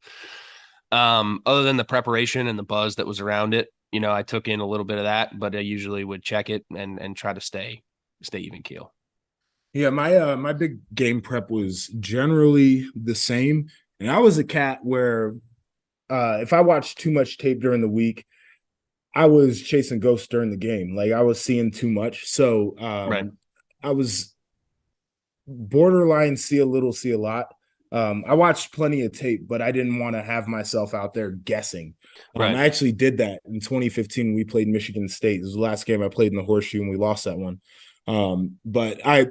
other than the preparation and the buzz that was around it, I took in a little bit of that, but I usually would check it and try to stay even keel. Yeah, my big game prep was generally the same, and I was a cat where if I watched too much tape during the week, I was chasing ghosts during the game. Like I was seeing too much, so Right. I was borderline see a little, see a lot. I watched plenty of tape, but I didn't want to have myself out there guessing. Right. I actually did that in 2015 when we played Michigan State. It was the last game I played in the horseshoe, and we lost that one. But I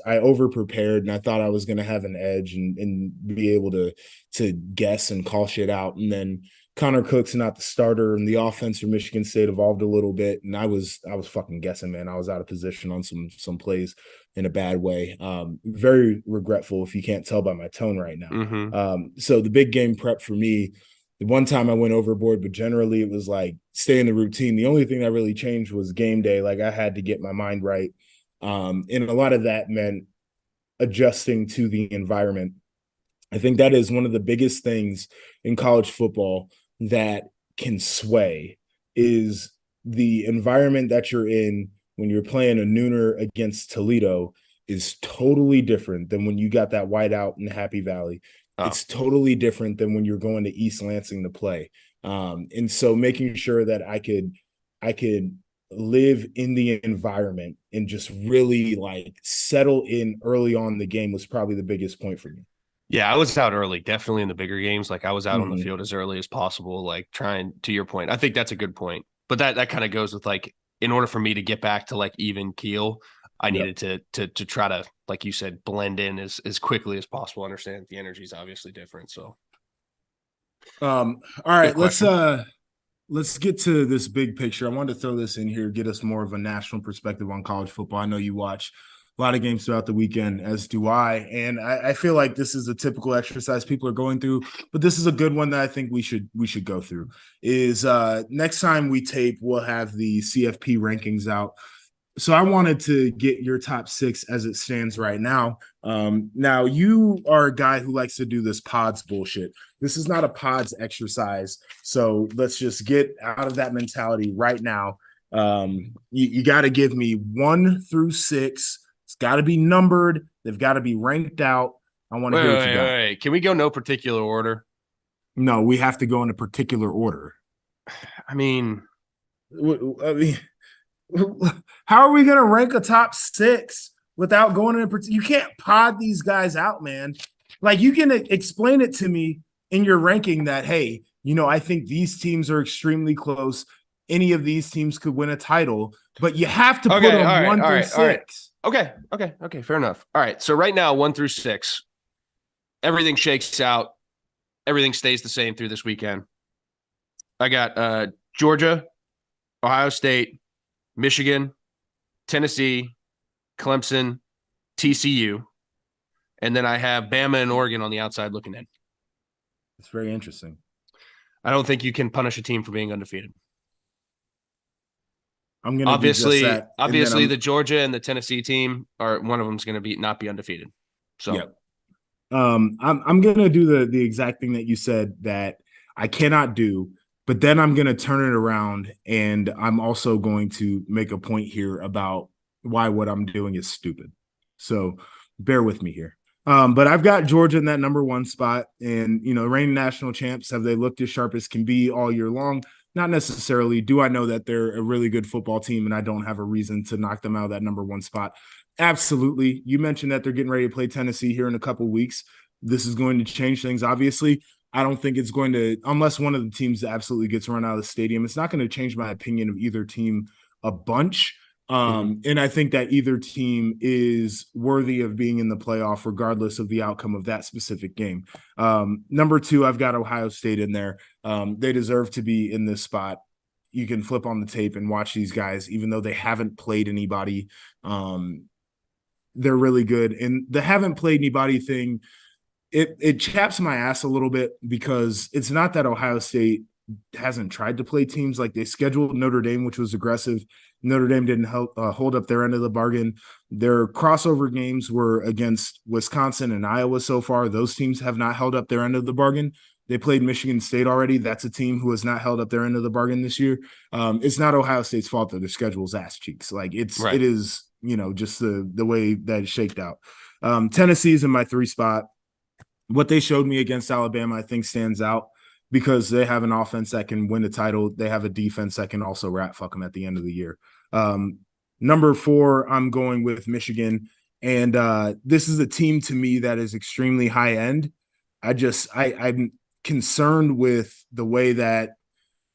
over prepared, and I thought I was going to have an edge and be able to guess and call shit out. And then Connor Cook's not the starter, and the offense for Michigan State evolved a little bit, and I was fucking guessing, man. I was out of position on some plays in a bad way. Very regretful if you can't tell by my tone right now. Mm-hmm. So the big game prep for me, the one time I went overboard, but generally it was like stay in the routine. The only thing that really changed was game day. Like I had to get my mind right. And a lot of that meant adjusting to the environment. I think that is one of the biggest things in college football that can sway is the environment that you're in when you're playing a nooner against Toledo is totally different than when you got that whiteout in Happy Valley. Oh. It's totally different than when you're going to East Lansing to play. And so making sure that I could live in the environment and just really like settle in early on in the game was probably the biggest point for me. Yeah, I was out early, definitely in the bigger games. Like I was out on the Mm-hmm. field as early as possible, like trying to your point. I think that's a good point. But that kind of goes with like in order for me to get back to like even keel, I Yep. needed to try to, like you said, blend in as quickly as possible. Understand the energy is obviously different. So All good right, question. let's get to this big picture. I wanted to throw this in here, get us more of a national perspective on college football. I know you watch a lot of games throughout the weekend, as do I. And I feel like this is a typical exercise people are going through, but this is a good one that I think we should go through. Is next time we tape, we'll have the CFP rankings out. So I wanted to get your top six as it stands right now. Now you are a guy who likes to do this pods bullshit. This is not a pods exercise. So let's just get out of that mentality right now. You got to give me 1 through 6. It's got to be numbered. They've got to be ranked out. I want to Wait, hear what you wait, got. wait. Can we go no particular order? No, we have to go in a particular order. I mean, I mean, how are we going to rank a top 6 without going in? You can't pod these guys out, man. Like you can explain it to me in your ranking that, hey, I think these teams are extremely close. Any of these teams could win a title, but you have to put okay, them all right, one all through right, all right. six. Okay, fair enough. All right. So right now, 1 through 6, everything shakes out. Everything stays the same through this weekend. I got Georgia, Ohio State, Michigan, Tennessee, Clemson, TCU. And then I have Bama and Oregon on the outside looking in. It's very interesting. I don't think you can punish a team for being undefeated. I'm going to do just that. Obviously, the Georgia and the Tennessee team are one of them's going to not be undefeated. So, yeah. I'm going to do the exact thing that you said that I cannot do, but then I'm going to turn it around, and I'm also going to make a point here about why what I'm doing is stupid. So bear with me here. But I've got Georgia in that number 1 spot, and reigning national champs. Have they looked as sharp as can be all year long? Not necessarily. Do I know that they're a really good football team and I don't have a reason to knock them out of that number 1 spot? Absolutely. You mentioned that they're getting ready to play Tennessee here in a couple of weeks. This is going to change things, obviously. I don't think it's going to, unless one of the teams absolutely gets run out of the stadium, it's not going to change my opinion of either team a bunch. And I think that either team is worthy of being in the playoff, regardless of the outcome of that specific game. Number 2, I've got Ohio State in there. They deserve to be in this spot. You can flip on the tape and watch these guys, even though they haven't played anybody. They're really good. And the haven't played anybody thing, it chaps my ass a little bit, because it's not that Ohio State hasn't tried to play teams. Like, they scheduled Notre Dame, which was aggressive. Notre Dame didn't hold up their end of the bargain. Their crossover games were against Wisconsin and Iowa so far. Those teams have not held up their end of the bargain. They played Michigan State already. That's a team who has not held up their end of the bargain this yeir. It's not Ohio State's fault that their schedule's ass cheeks. Like, it is, just the way that it's shaked out. Tennessee's in my 3 spot. What they showed me against Alabama, I think, stands out, because they have an offense that can win a title. They have a defense that can also rat fuck them at the end of the year. Number 4, I'm going with Michigan. And this is a team to me that is extremely high end. I'm concerned with the way that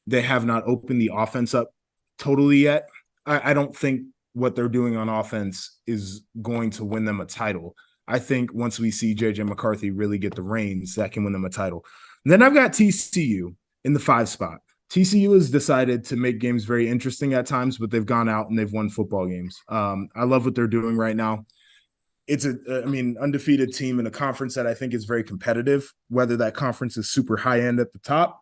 they have not opened the offense up totally yet. I don't think what they're doing on offense is going to win them a title. I think once we see J.J. McCarthy really get the reins, that can win them a title. And then I've got TCU in the 5 spot. TCU has decided to make games very interesting at times, but they've gone out and they've won football games. I love what they're doing right now. It's undefeated team in a conference that I think is very competitive, whether that conference is super high end at the top.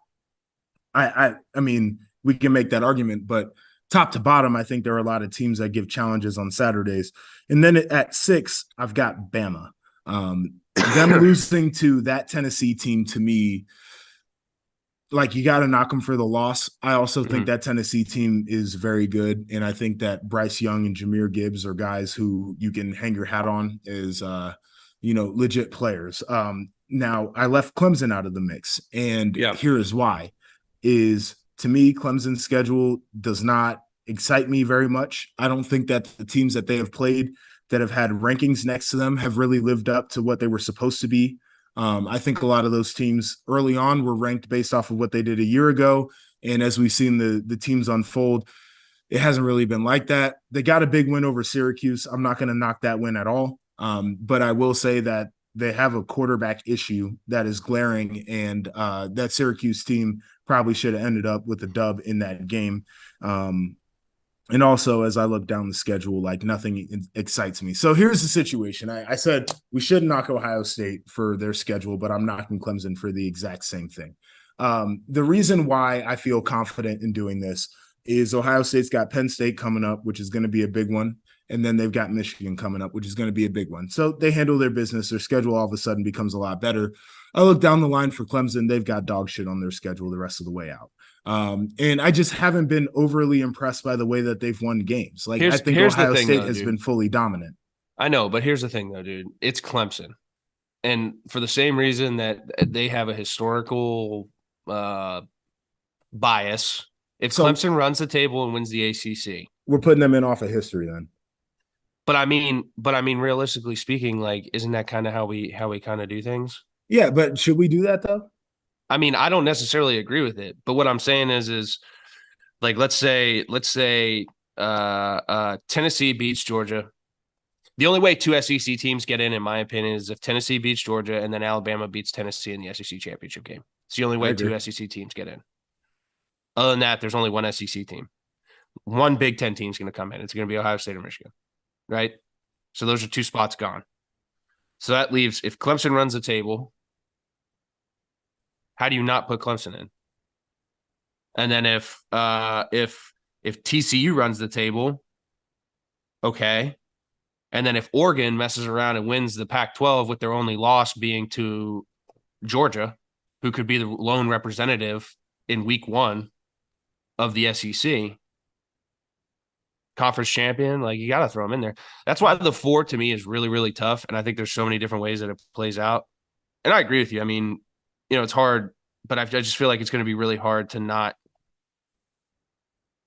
I mean, we can make that argument, but top to bottom, I think there are a lot of teams that give challenges on Saturdays. And then at 6, I've got Bama. Them losing to that Tennessee team, to me, like, you got to knock them for the loss. I also think that Tennessee team is very good, and I think that Bryce Young and Jahmyr Gibbs are guys who you can hang your hat on as legit players. Now, I left Clemson out of the mix, and here is why. To me, Clemson's schedule does not excite me very much. I don't think that the teams that they have played that have had rankings next to them have really lived up to what they were supposed to be. I think a lot of those teams early on were ranked based off of what they did a year ago. And as we've seen the teams unfold, it hasn't really been like that. They got a big win over Syracuse. I'm not going to knock that win at all. But I will say that they have a quarterback issue that is glaring, and that Syracuse team probably should have ended up with a dub in that game. And also, as I look down the schedule, like, nothing excites me. So here's the situation. I said we should knock Ohio State for their schedule, but I'm knocking Clemson for the exact same thing. The reason why I feel confident in doing this is Ohio State's got Penn State coming up, which is going to be a big one. And then they've got Michigan coming up, which is going to be a big one. So they handle their business. Their schedule all of a sudden becomes a lot better. I look down the line for Clemson. They've got dog shit on their schedule the rest of the way out. And I just haven't been overly impressed by the way that they've won games. Like, I think Ohio State has been fully dominant. I know, but here's the thing, though, dude. It's Clemson. And for the same reason that they have a historical bias, if Clemson runs the table and wins the ACC, we're putting them in off of history then. But I mean, realistically speaking, like, isn't that kind of how we kind of do things? Yeah, but should we do that though? I mean, I don't necessarily agree with it, but what I'm saying is like, let's say Tennessee beats Georgia. The only way 2 SEC teams get in my opinion, is if Tennessee beats Georgia and then Alabama beats Tennessee in the SEC championship game. It's the only way 2 SEC teams get in. Other than that, there's only one SEC team. One Big Ten team is going to come in. It's going to be Ohio State or Michigan, right? So those are 2 spots gone. So that leaves, if Clemson runs the table, how do you not put Clemson in? And then if TCU runs the table, okay. And then if Oregon messes around and wins the Pac-12 with their only loss being to Georgia, who could be the lone representative in week 1 of the SEC, conference champion, like you got to throw them in there. That's why the 4 to me is really, really tough. And I think there's so many different ways that it plays out. And I agree with you. I mean, it's hard, but I just feel like it's going to be really hard to not,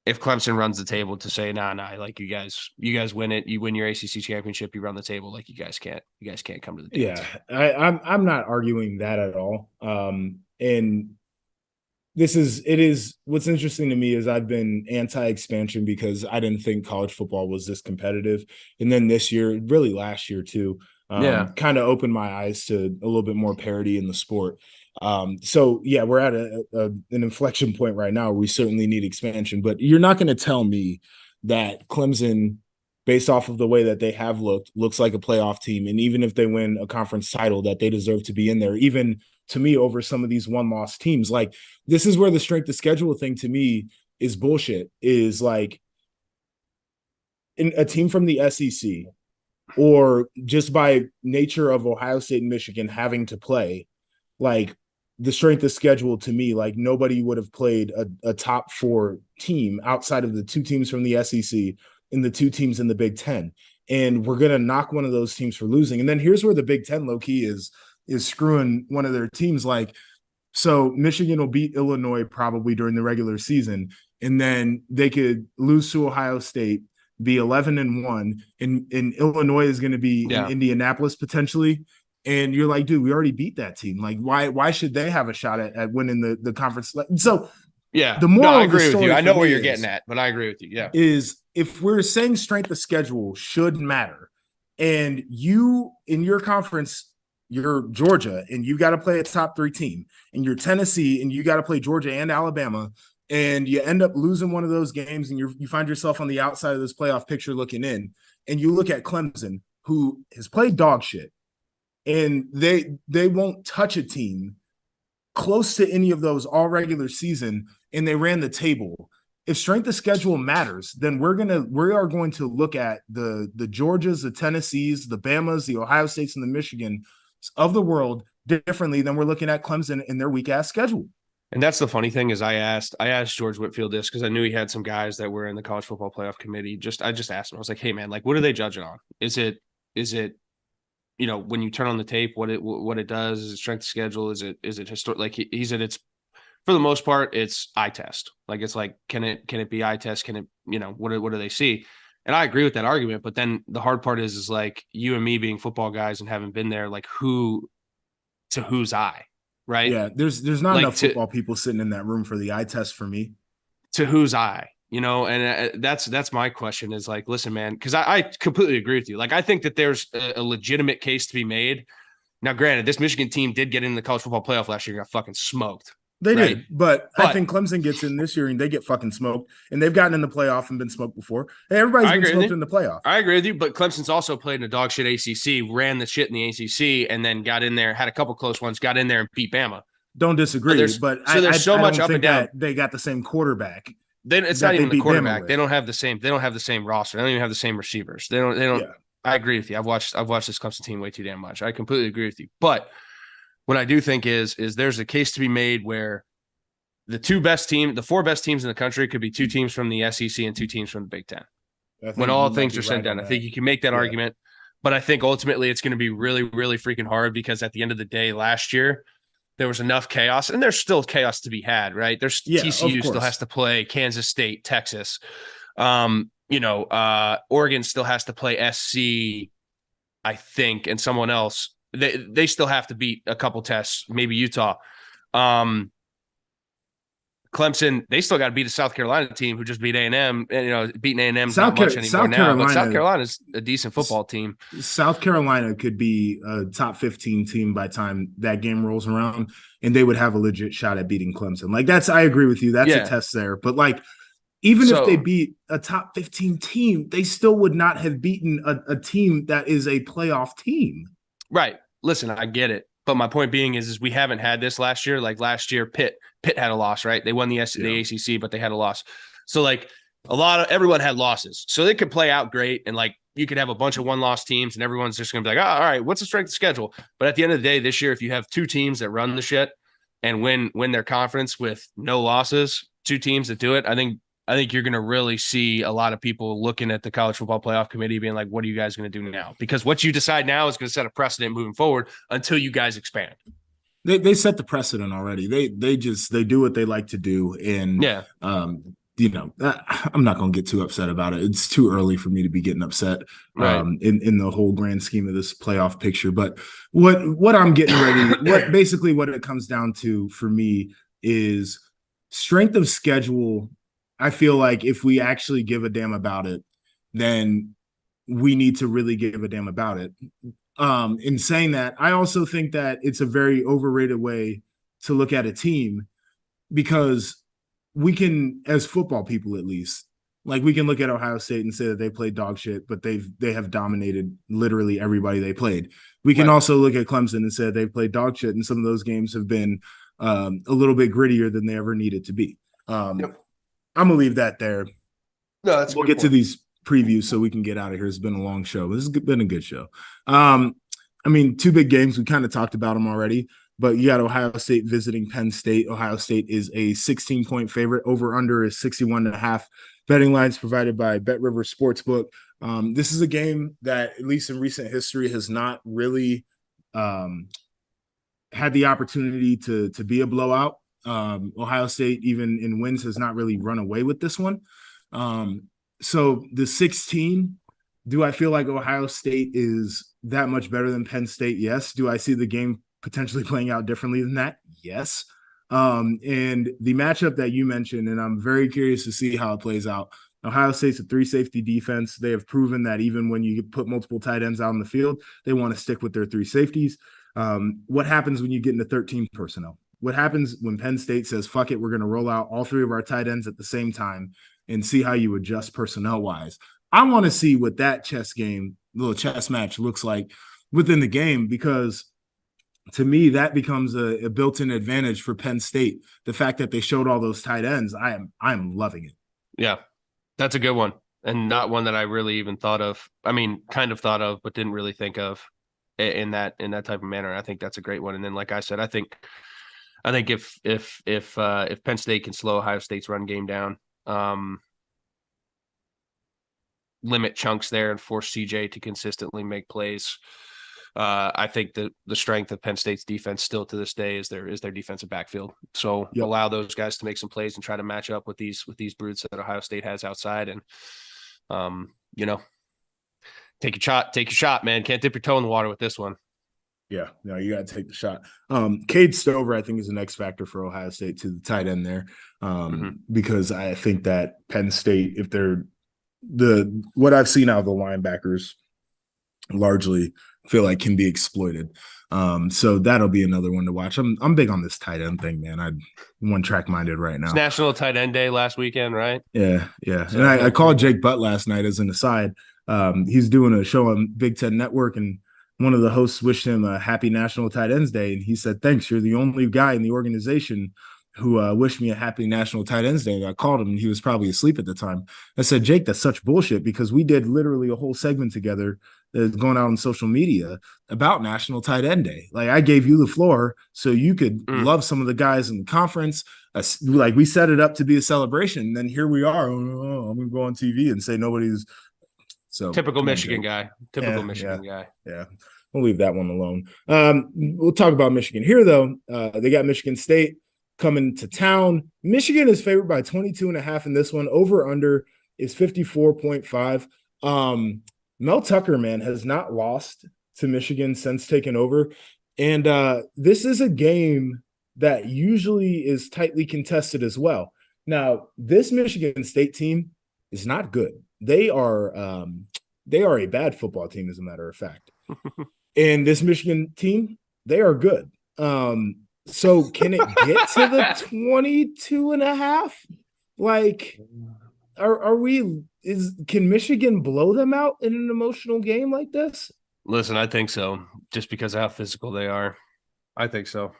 if Clemson runs the table, to say, nah, like you guys win it. You win your ACC championship, you run the table. Like you guys can't come to the dance. Yeah, I'm not arguing that at all. And what's interesting to me is I've been anti-expansion because I didn't think college football was this competitive. And then this year, really last year too, kind of opened my eyes to a little bit more parity in the sport. So yeah, we're at an inflection point right now. We certainly need expansion, but you're not going to tell me that Clemson, based off of the way that they have looks like a playoff team. And even if they win a conference title, that they deserve to be in there, even to me, over some of these one-loss teams. Like, this is where the strength of schedule thing to me is bullshit, is like a team from the SEC, or just by nature of Ohio State and Michigan having to play, like, the strength of schedule to me, like, nobody would have played a top 4 team outside of the 2 teams from the SEC and the 2 teams in the Big Ten. And we're going to knock one of those teams for losing. And then here's where the Big Ten low-key is screwing one of their teams. Like, so Michigan will beat Illinois probably during the regular season, and then they could lose to Ohio State, be 11-1, and Illinois is going to be in Indianapolis potentially. And you're like, dude, we already beat that team. Like, why should they have a shot at winning the conference? So yeah, the moral I agree with you. I know where you're getting getting at, but I agree with you. Yeah, is if we're saying strength of schedule should matter, and you in your conference, you're Georgia, and you got to play a top 3 team, and you're Tennessee, and you got to play Georgia and Alabama, and you end up losing one of those games, and you find yourself on the outside of this playoff picture looking in, and you look at Clemson, who has played dog shit, and they won't touch a team close to any of those all regular season, and they ran the table. If strength of schedule matters, then we are going to look at the Georgias, the Tennessees, the Bamas, the Ohio States, and the Michigan of the world differently than we're looking at Clemson in their weak ass schedule. And that's the funny thing is I asked George Whitfield this because I knew he had some guys that were in the college football playoff committee. I just asked him, I was like, hey man, like, what are they judging on? Is it, when you turn on the tape, what it does? Is it strength of schedule? Is it historic? Like he said, it's, for the most part, it's eye test. Like, it's like, can it be eye test? Can it, what do they see? And I agree with that argument. But then the hard part is like you and me being football guys and having been there, like whose eye, right? Yeah. There's not enough football people sitting in that room for the eye test for me. To whose eye, and that's my question is like, listen, man, because I completely agree with you. Like, I think that there's a legitimate case to be made. Now, granted, this Michigan team did get in the college football playoff last year and got fucking smoked. They did, but I think Clemson gets in this year and they get fucking smoked, and they've gotten in the playoff and been smoked before. Hey, everybody's been smoked in the playoff. I agree with you, but Clemson's also played in a dog shit ACC, ran the shit in the ACC, and then got in there, had a couple close ones, got in there and beat Bama. Don't disagree, but there's so much up and down. They got the same quarterback. It's not even the quarterback. They don't have the same roster. They don't even have the same receivers. They don't. Yeah. I agree with you. I've watched this Clemson team way too damn much. I completely agree with you. But what I do think is there's a case to be made where the 4 best teams in the country could be 2 teams from the SEC and 2 teams from the Big Ten. When all things are said and done, I think you can make that argument. But I think ultimately it's going to be really, really freaking hard because at the end of the day, last year there was enough chaos, and there's still chaos to be had, right? There's TCU still has to play Kansas State, Texas. Oregon still has to play SC, I think, and someone else. They still have to beat a couple tests, maybe Utah. Clemson, they still got to beat a South Carolina team who just beat A&M. And, beating A&M's not much anymore now, but South Carolina's a decent football team. South Carolina could be a top 15 team by the time that game rolls around, and they would have a legit shot at beating Clemson. Like, I agree with you. That's a test there. But, like, even if they beat a top 15 team, they still would not have beaten a team that is a playoff team. Right. Listen, I get it. But my point being is we haven't had this last year. Like last year, Pitt had a loss, right? They won the ACC, but they had a loss. So like everyone had losses. So they could play out great. And like you could have a bunch of one-loss teams and everyone's just going to be like, oh, all right, what's the strength of schedule? But at the end of the day, this year, if you have two teams that run the shit and win their conference with no losses, two teams that do it, I think you're going to really see a lot of people looking at the college football playoff committee being like, what are you guys going to do now? Because what you decide now is going to set a precedent moving forward until you guys expand. They set the precedent already. They do what they like to do. And, yeah. I'm not going to get too upset about it. It's too early for me to be getting upset in the whole grand scheme of this playoff picture. But what I'm getting ready, what it comes down to for me is strength of schedule. I feel like if we actually give a damn about it, then we need to really give a damn about it. In saying that, I also think that it's a very overrated way to look at a team, because we can, as football people at least, like we can look at Ohio State and say that they played dog shit, but they have dominated literally everybody they played. We can also look at Clemson and say they've played dog shit, and some of those games have been a little bit grittier than they ever needed to be. I'm gonna leave that there. No, we'll get to these previews so we can get out of here. It's been a long show. This has been a good show. Two big games. We kind of talked about them already, but you got Ohio State visiting Penn State. Ohio State is a 16-point favorite. Over under is 61.5. Betting lines provided by Bet River Sportsbook. This is a game that, at least in recent history, has not really had the opportunity to be a blowout. Ohio State, even in wins, has not really run away with this one. So the 16, do I feel like Ohio State is that much better than Penn State? Yes. Do I see the game potentially playing out differently than that? Yes. And the matchup that you mentioned, and I'm very curious to see how it plays out. Ohio State's a 3-safety defense. They have proven that even when you put multiple tight ends out on the field, they want to stick with their 3 safeties. What happens when you get into 13 personnel? What happens when Penn State says, fuck it, we're going to roll out all 3 of our tight ends at the same time and see how you adjust personnel-wise? I want to see what that little chess match looks like within the game, because to me, that becomes a built-in advantage for Penn State. The fact that they showed all those tight ends, I'm loving it. Yeah, that's a good one, and not one that I really even thought of. I mean, kind of thought of, but didn't really think of in that type of manner. I think that's a great one. And then, like I said, I think if Penn State can slow Ohio State's run game down, limit chunks there and force CJ to consistently make plays, I think the strength of Penn State's defense still to this day is their defensive backfield. So allow those guys to make some plays and try to match up with these brutes that Ohio State has outside. And take your shot, man. Can't dip your toe in the water with this one. Yeah, no, you got to take the shot. Cade Stover, I think, is an X factor for Ohio State to the tight end there, because I think that Penn State, if they're what I've seen out of the linebackers, largely feel like can be exploited. So that'll be another one to watch. I'm big on this tight end thing, man. I'm one track minded right now. It's National Tight End Day last weekend, right? Yeah. So, and I called Jake Butt last night as an aside. He's doing a show on Big Ten Network, and one of the hosts wished him a happy National Tight Ends Day. And he said, thanks. You're the only guy in the organization who wished me a happy National Tight Ends Day. And I called him, and he was probably asleep at the time. I said, Jake, that's such bullshit, because we did literally a whole segment together that's going out on social media about National Tight End Day. Like, I gave you the floor so you could love some of the guys in the conference. Like, we set it up to be a celebration. And then here we are. Oh, I'm going to go on TV and say nobody's. So typical Michigan guy. Michigan guy. Yeah. We'll leave that one alone. We'll talk about Michigan here, though. They got Michigan State coming to town. Michigan is favored by 22.5 in this one. Over under is 54.5. Mel Tucker, man, has not lost to Michigan since taking over. And this is a game that usually is tightly contested as well. Now, this Michigan State team is not good. They are a bad football team, as a matter of fact. And this Michigan team, they are good. So can it get to the 22.5? Like, can Michigan blow them out in an emotional game like this? Listen, I think so. Just because of how physical they are. I think so.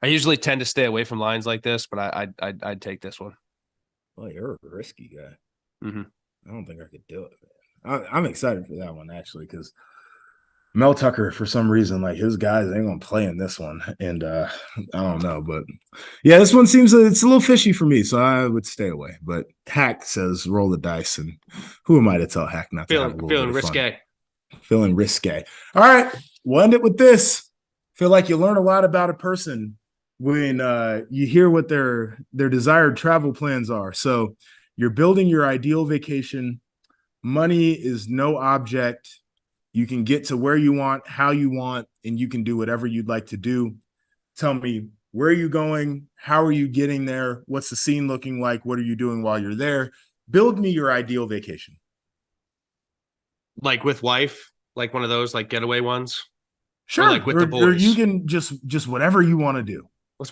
I usually tend to stay away from lines like this, but I'd take this one. Well, you're a risky guy. Mm-hmm. I don't think I could do it, man. I'm excited for that one actually because Mel Tucker, for some reason, like his guys ain't gonna play in this one, and I don't know, but yeah, this one seems it's a little fishy for me, so I would stay away. But Hack says roll the dice, and who am I to tell Hack not to have a little bit of risque. fun? Feeling risque. All right, we'll end it with this. Feel like you learn a lot about a person when you hear what their desired travel plans are. So you're building your ideal vacation. Money is no object. You can get to where you want, how you want, and you can do whatever you'd like to do. Tell me, where are you going? How are you getting there? What's the scene looking like? What are you doing while you're there? Build me your ideal vacation. Like with wife, like one of those like getaway ones. Sure. Or like with the boys. Or you can just whatever you want to do. It's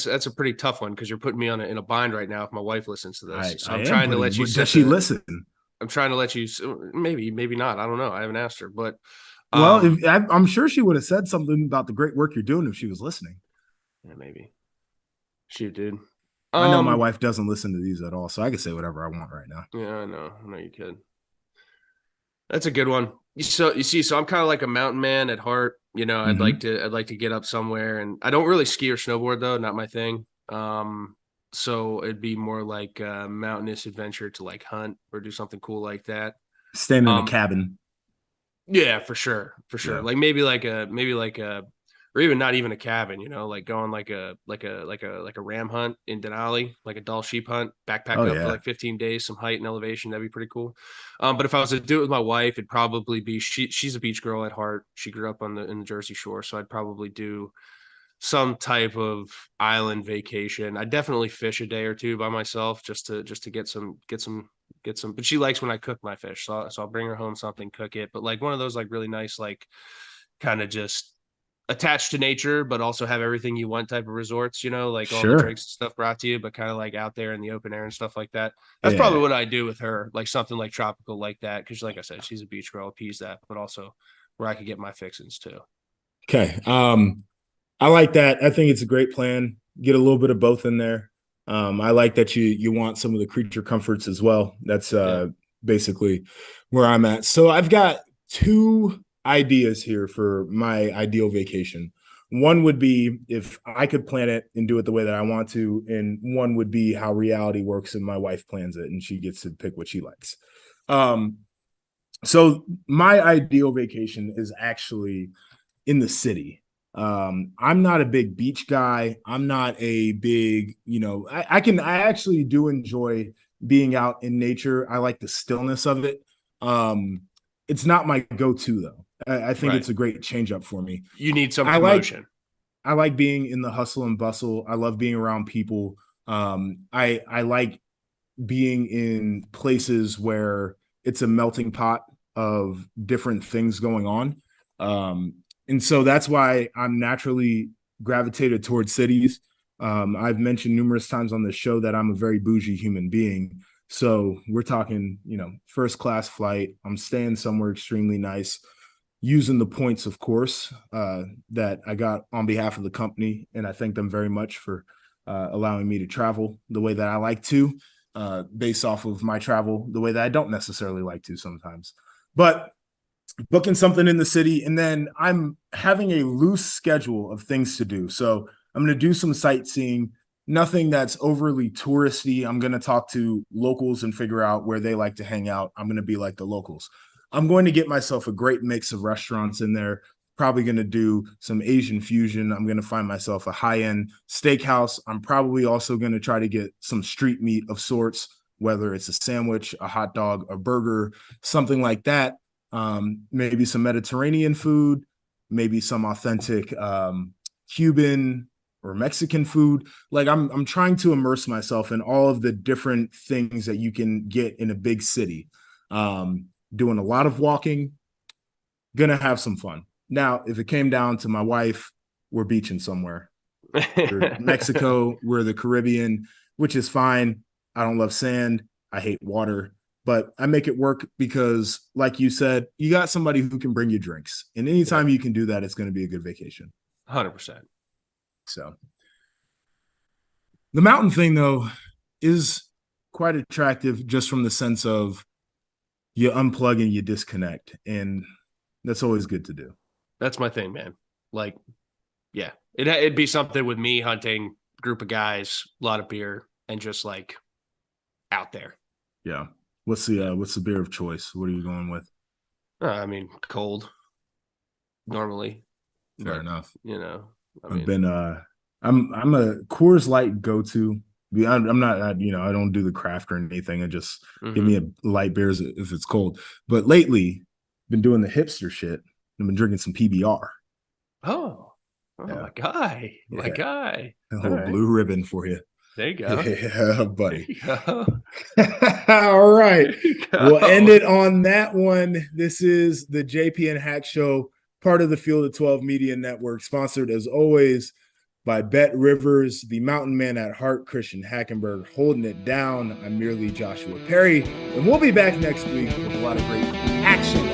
that's a pretty tough one because you're putting me in a bind right now if my wife listens to this. I'm trying to let you. Does she listen? I'm trying to let you. Maybe not. I don't know. I haven't asked her, but well, I'm sure she would have said something about the great work you're doing if she was listening. Yeah, maybe. Shoot, dude. I know my wife doesn't listen to these at all, so I can say whatever I want right now. Yeah, I know you could. That's a good one. So I'm kind of like a mountain man at heart. You know, I'd like to get up somewhere, and I don't really ski or snowboard though, not my thing. So it'd be more like a mountainous adventure to like hunt or do something cool like that. Staying in a cabin. Yeah, for sure. Yeah. Like maybe like a or even not even a cabin, you know, like going like a ram hunt in Denali, like a Dall sheep hunt, backpack up for like 15 days, some height and elevation. That'd be pretty cool. But if I was to do it with my wife, it'd probably be she's a beach girl at heart. She grew up in the Jersey Shore, so I'd probably do some type of island vacation. I definitely fish a day or two by myself just to get some. But she likes when I cook my fish, so I'll bring her home something, cook it. But like one of those like really nice, like kind of just attached to nature, but also have everything you want type of resorts. You know, like all the drinks and stuff brought to you, but kind of like out there in the open air and stuff like that. That's probably what I do with her, like something like tropical like that, because like I said, she's a beach girl, appease that, but also where I could get my fixins too. Okay. I like that. I think it's a great plan. Get a little bit of both in there. I like that you want some of the creature comforts as well. That's basically where I'm at. So I've got two ideas here for my ideal vacation. One would be if I could plan it and do it the way that I want to, and one would be how reality works and my wife plans it and she gets to pick what she likes. So my ideal vacation is actually in the city. I'm not a big beach guy. I'm not a big, I actually do enjoy being out in nature. I like the stillness of it. It's not my go-to though. I think it's a great change up for me. You need some promotion. I like being in the hustle and bustle. I love being around people. I like being in places where it's a melting pot of different things going on. And so that's why I'm naturally gravitated towards cities. I've mentioned numerous times on this show that I'm a very bougie human being. So we're talking, first class flight. I'm staying somewhere extremely nice, using the points, of course, that I got on behalf of the company. And I thank them very much for allowing me to travel the way that I like to, based off of my travel the way that I don't necessarily like to sometimes. But booking something in the city, and then I'm having a loose schedule of things to do. So I'm going to do some sightseeing, nothing that's overly touristy. I'm going to talk to locals and figure out where they like to hang out. I'm going to be like the locals. I'm going to get myself a great mix of restaurants in there. Probably going to do some Asian fusion. I'm going to find myself a high-end steakhouse. I'm probably also going to try to get some street meat of sorts, whether it's a sandwich, a hot dog, a burger, something like that. Maybe some Mediterranean food, maybe some authentic Cuban or Mexican food. Like I'm trying to immerse myself in all of the different things that you can get in a big city. Doing a lot of walking, gonna have some fun. Now, if it came down to my wife, we're beaching somewhere. We're Mexico, we're the Caribbean, which is fine. I don't love sand. I hate water. but I make it work because, like you said, you got somebody who can bring you drinks. And anytime you can do that, it's going to be a good vacation. 100%. So the mountain thing, though, is quite attractive just from the sense of you unplug and you disconnect. And that's always good to do. That's my thing, man. Like, yeah, it'd be something with me hunting, group of guys, a lot of beer, and just like out there. Yeah. What's the beer of choice? What are you going with? I mean, cold. Normally. Fair enough. You know, I'm a Coors Light go-to. I'm not, I don't do the craft or anything. I just give me a light beers if it's cold. But lately, been doing the hipster shit. I've been drinking some PBR. Oh, my guy. My guy. A little blue ribbon for you. There you go. Yeah, buddy. Go. All right. We'll end it on that one. This is the JP and Hack Show, part of the Field of 12 Media Network, sponsored as always by Bet Rivers, the mountain man at heart, Christian Hackenberg, holding it down. I'm merely Joshua Perry, and we'll be back next week with a lot of great action